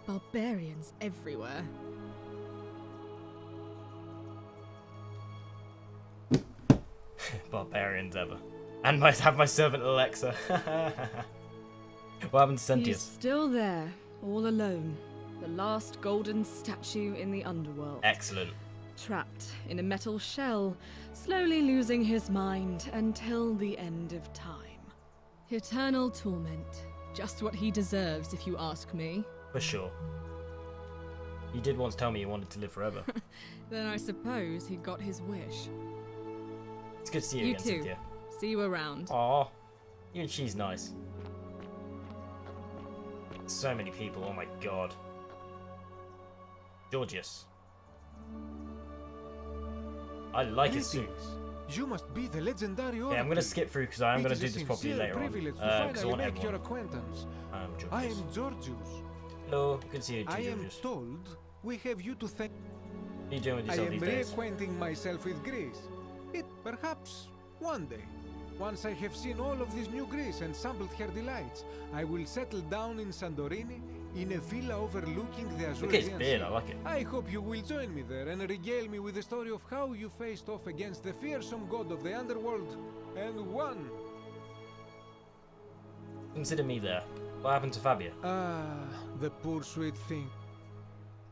Barbarians everywhere. barbarians ever. And have my servant Alexa. What happened to He's Sentius? still there, all alone. The last golden statue in the underworld. Excellent. Trapped in a metal shell, slowly losing his mind until the end of time. Eternal torment. Just what he deserves, if you ask me. For sure. You did once tell me you wanted to live forever. Then I suppose he got his wish. It's good to see you again, too. Cynthia. See you around. Aw, even she's nice. So many people, oh my god. Georgius. I like his suit. You must be the legendary Yeah, I'm gonna skip through because I am gonna do this properly later on. Privilege to Because I want finally make your everyone. acquaintance. Georgius. I am Georgius. Hello, good to see you, I am Georgius. told we have you to thank. What are you doing with I yourself am these days? reacquainting myself with Greece. It perhaps one day, once I have seen all of this new Greece and sampled her delights, I will settle down in Santorini in a villa overlooking the Look at his Azorian beard, Sea. I like it. I hope you will join me there and regale me with the story of how you faced off against the fearsome god of the underworld and won. Consider me there. What happened to Fabia? Ah, the poor sweet thing.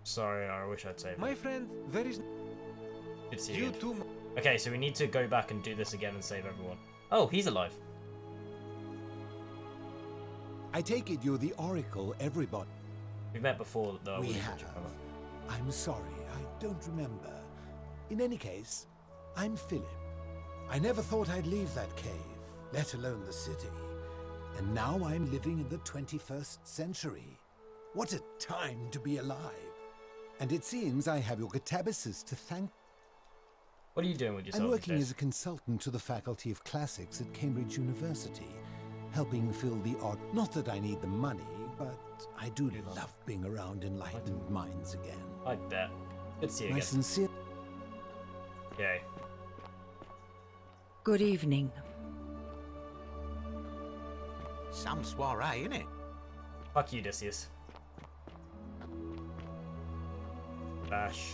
Sorry, I wish I'd saved her. My friend, there is Good to see you again. too. Okay, so we need to go back and do this again and save everyone. Oh, he's alive. I take it you're the oracle everybody. We've met before, though. We we have. I'm sorry, I don't remember. In any case, I'm Philip. I never thought I'd leave that cave, let alone the city. And now I'm living in the 21st century. What a time to be alive. And it seems I have your catabasis to thank. What are you doing with yourself? I'm working these as a consultant to the Faculty of Classics at Cambridge University, helping fill the odd. Not that I need the money, but I do love being around enlightened minds again. I bet. Good to see you My again. sincere. Yay. Good evening. Some soiree, innit? Fuck you, Odysseus. Bash.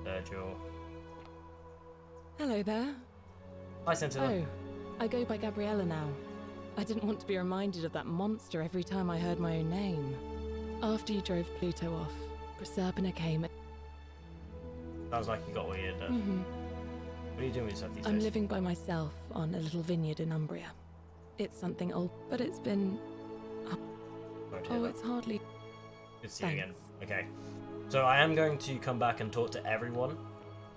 Virgil. Hello there. Hi, Sentinel. Oh, I go by Gabriella now. I didn't want to be reminded of that monster every time I heard my own name. After you drove Pluto off, Proserpina came. Sounds like you got weird. What are you doing with yourself these I'm days? living by myself on a little vineyard in Umbria. It's something old, but it's been. Sorry to hear Oh, that. it's hardly. Good to see you again. Okay. So I am going to come back and talk to everyone,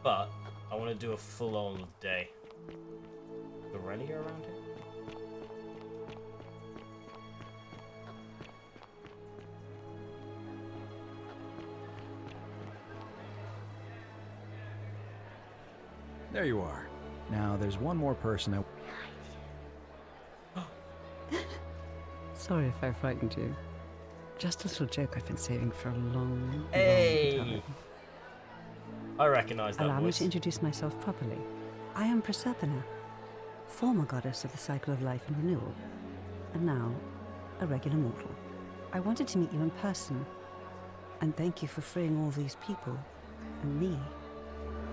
but I want to do a full-on day. Is Aurelia around here? There you are. Now, there's one more person I... Sorry if I frightened you. Just a little joke I've been saving for a long, Hey! long time. I recognise that Allow me voice. to introduce myself properly. I am Proserpina, former goddess of the cycle of life and renewal, and now a regular mortal. I wanted to meet you in person, and thank you for freeing all these people, and me.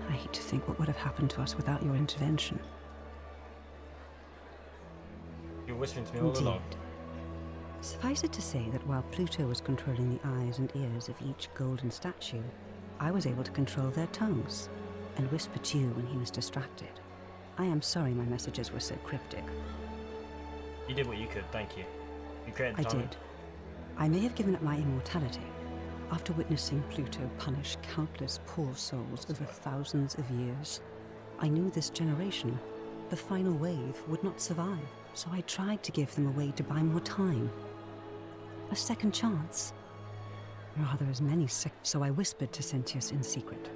I hate to think what would have happened to us without your intervention. You're whispering to me all along. Suffice it to say that while Pluto was controlling the eyes and ears of each golden statue, I was able to control their tongues and whisper to you when he was distracted. I am sorry my messages were so cryptic. You did what you could, thank you. You created I the time. did. I may have given up my immortality after witnessing Pluto punish countless poor souls over thousands of years. I knew this generation, the final wave, would not survive, so I tried to give them a way to buy more time. A second chance. Rather, as many so I whispered to Sentius in secret,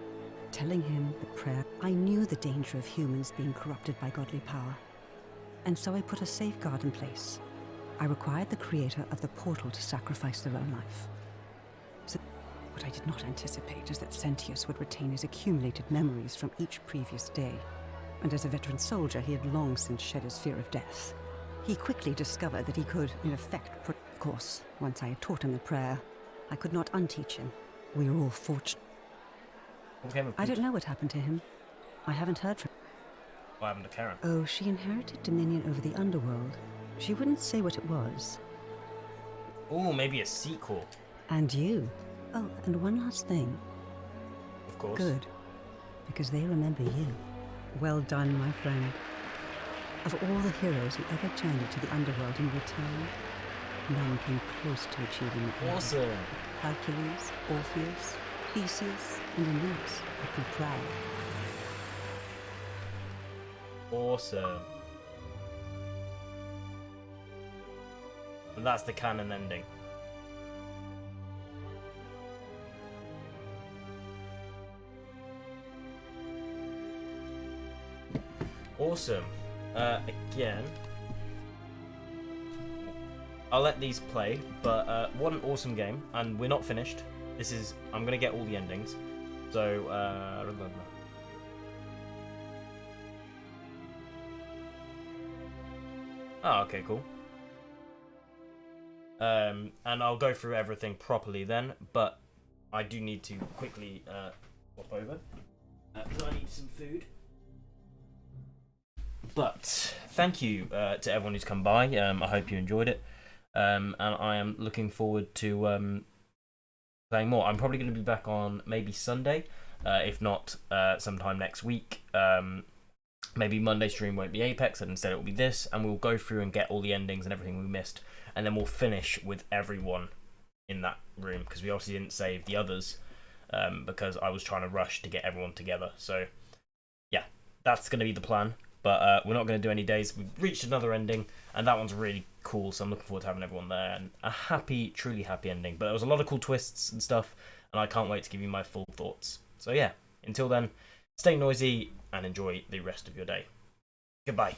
telling him the prayer. I knew the danger of humans being corrupted by godly power, and so I put a safeguard in place. I required the creator of the portal to sacrifice their own life. So, what I did not anticipate is that Sentius would retain his accumulated memories from each previous day, and as a veteran soldier, he had long since shed his fear of death. He quickly discovered that he could, in effect, of course, once I had taught him the prayer, I could not unteach him. We are all fortunate. I don't know what happened to him. I haven't heard from him. What happened to Karen? Oh, she inherited dominion over the underworld. She wouldn't say what it was. Oh, maybe a sequel. And you. Oh, and one last thing. Of course. Good. Because they remember you. Well done, my friend. Of all the heroes who ever journeyed to the underworld and returned, none came close to achieving it. Awesome. Hercules, Orpheus, Theseus, and Aeneas would be proud. Awesome. And that's the canon ending. Awesome. Again, I'll let these play, but what an awesome game, and we're not finished. I'm gonna get all the endings, so oh, okay, cool. And I'll go through everything properly then, but I do need to quickly swap over because I need some food. But thank you to everyone who's come by. I hope you enjoyed it, and I am looking forward to playing more. I'm probably going to be back on maybe Sunday, if not sometime next week. Maybe Monday stream won't be Apex, and instead it will be this, and we'll go through and get all the endings and everything we missed, and then we'll finish with everyone in that room, because we obviously didn't save the others, because I was trying to rush to get everyone together. So yeah, that's going to be the plan. But we're not going to do any days. We've reached another ending, and that one's really cool, so I'm looking forward to having everyone there. And a happy, truly happy ending. But there was a lot of cool twists and stuff, and I can't wait to give you my full thoughts. So yeah, until then, stay noisy and enjoy the rest of your day. Goodbye.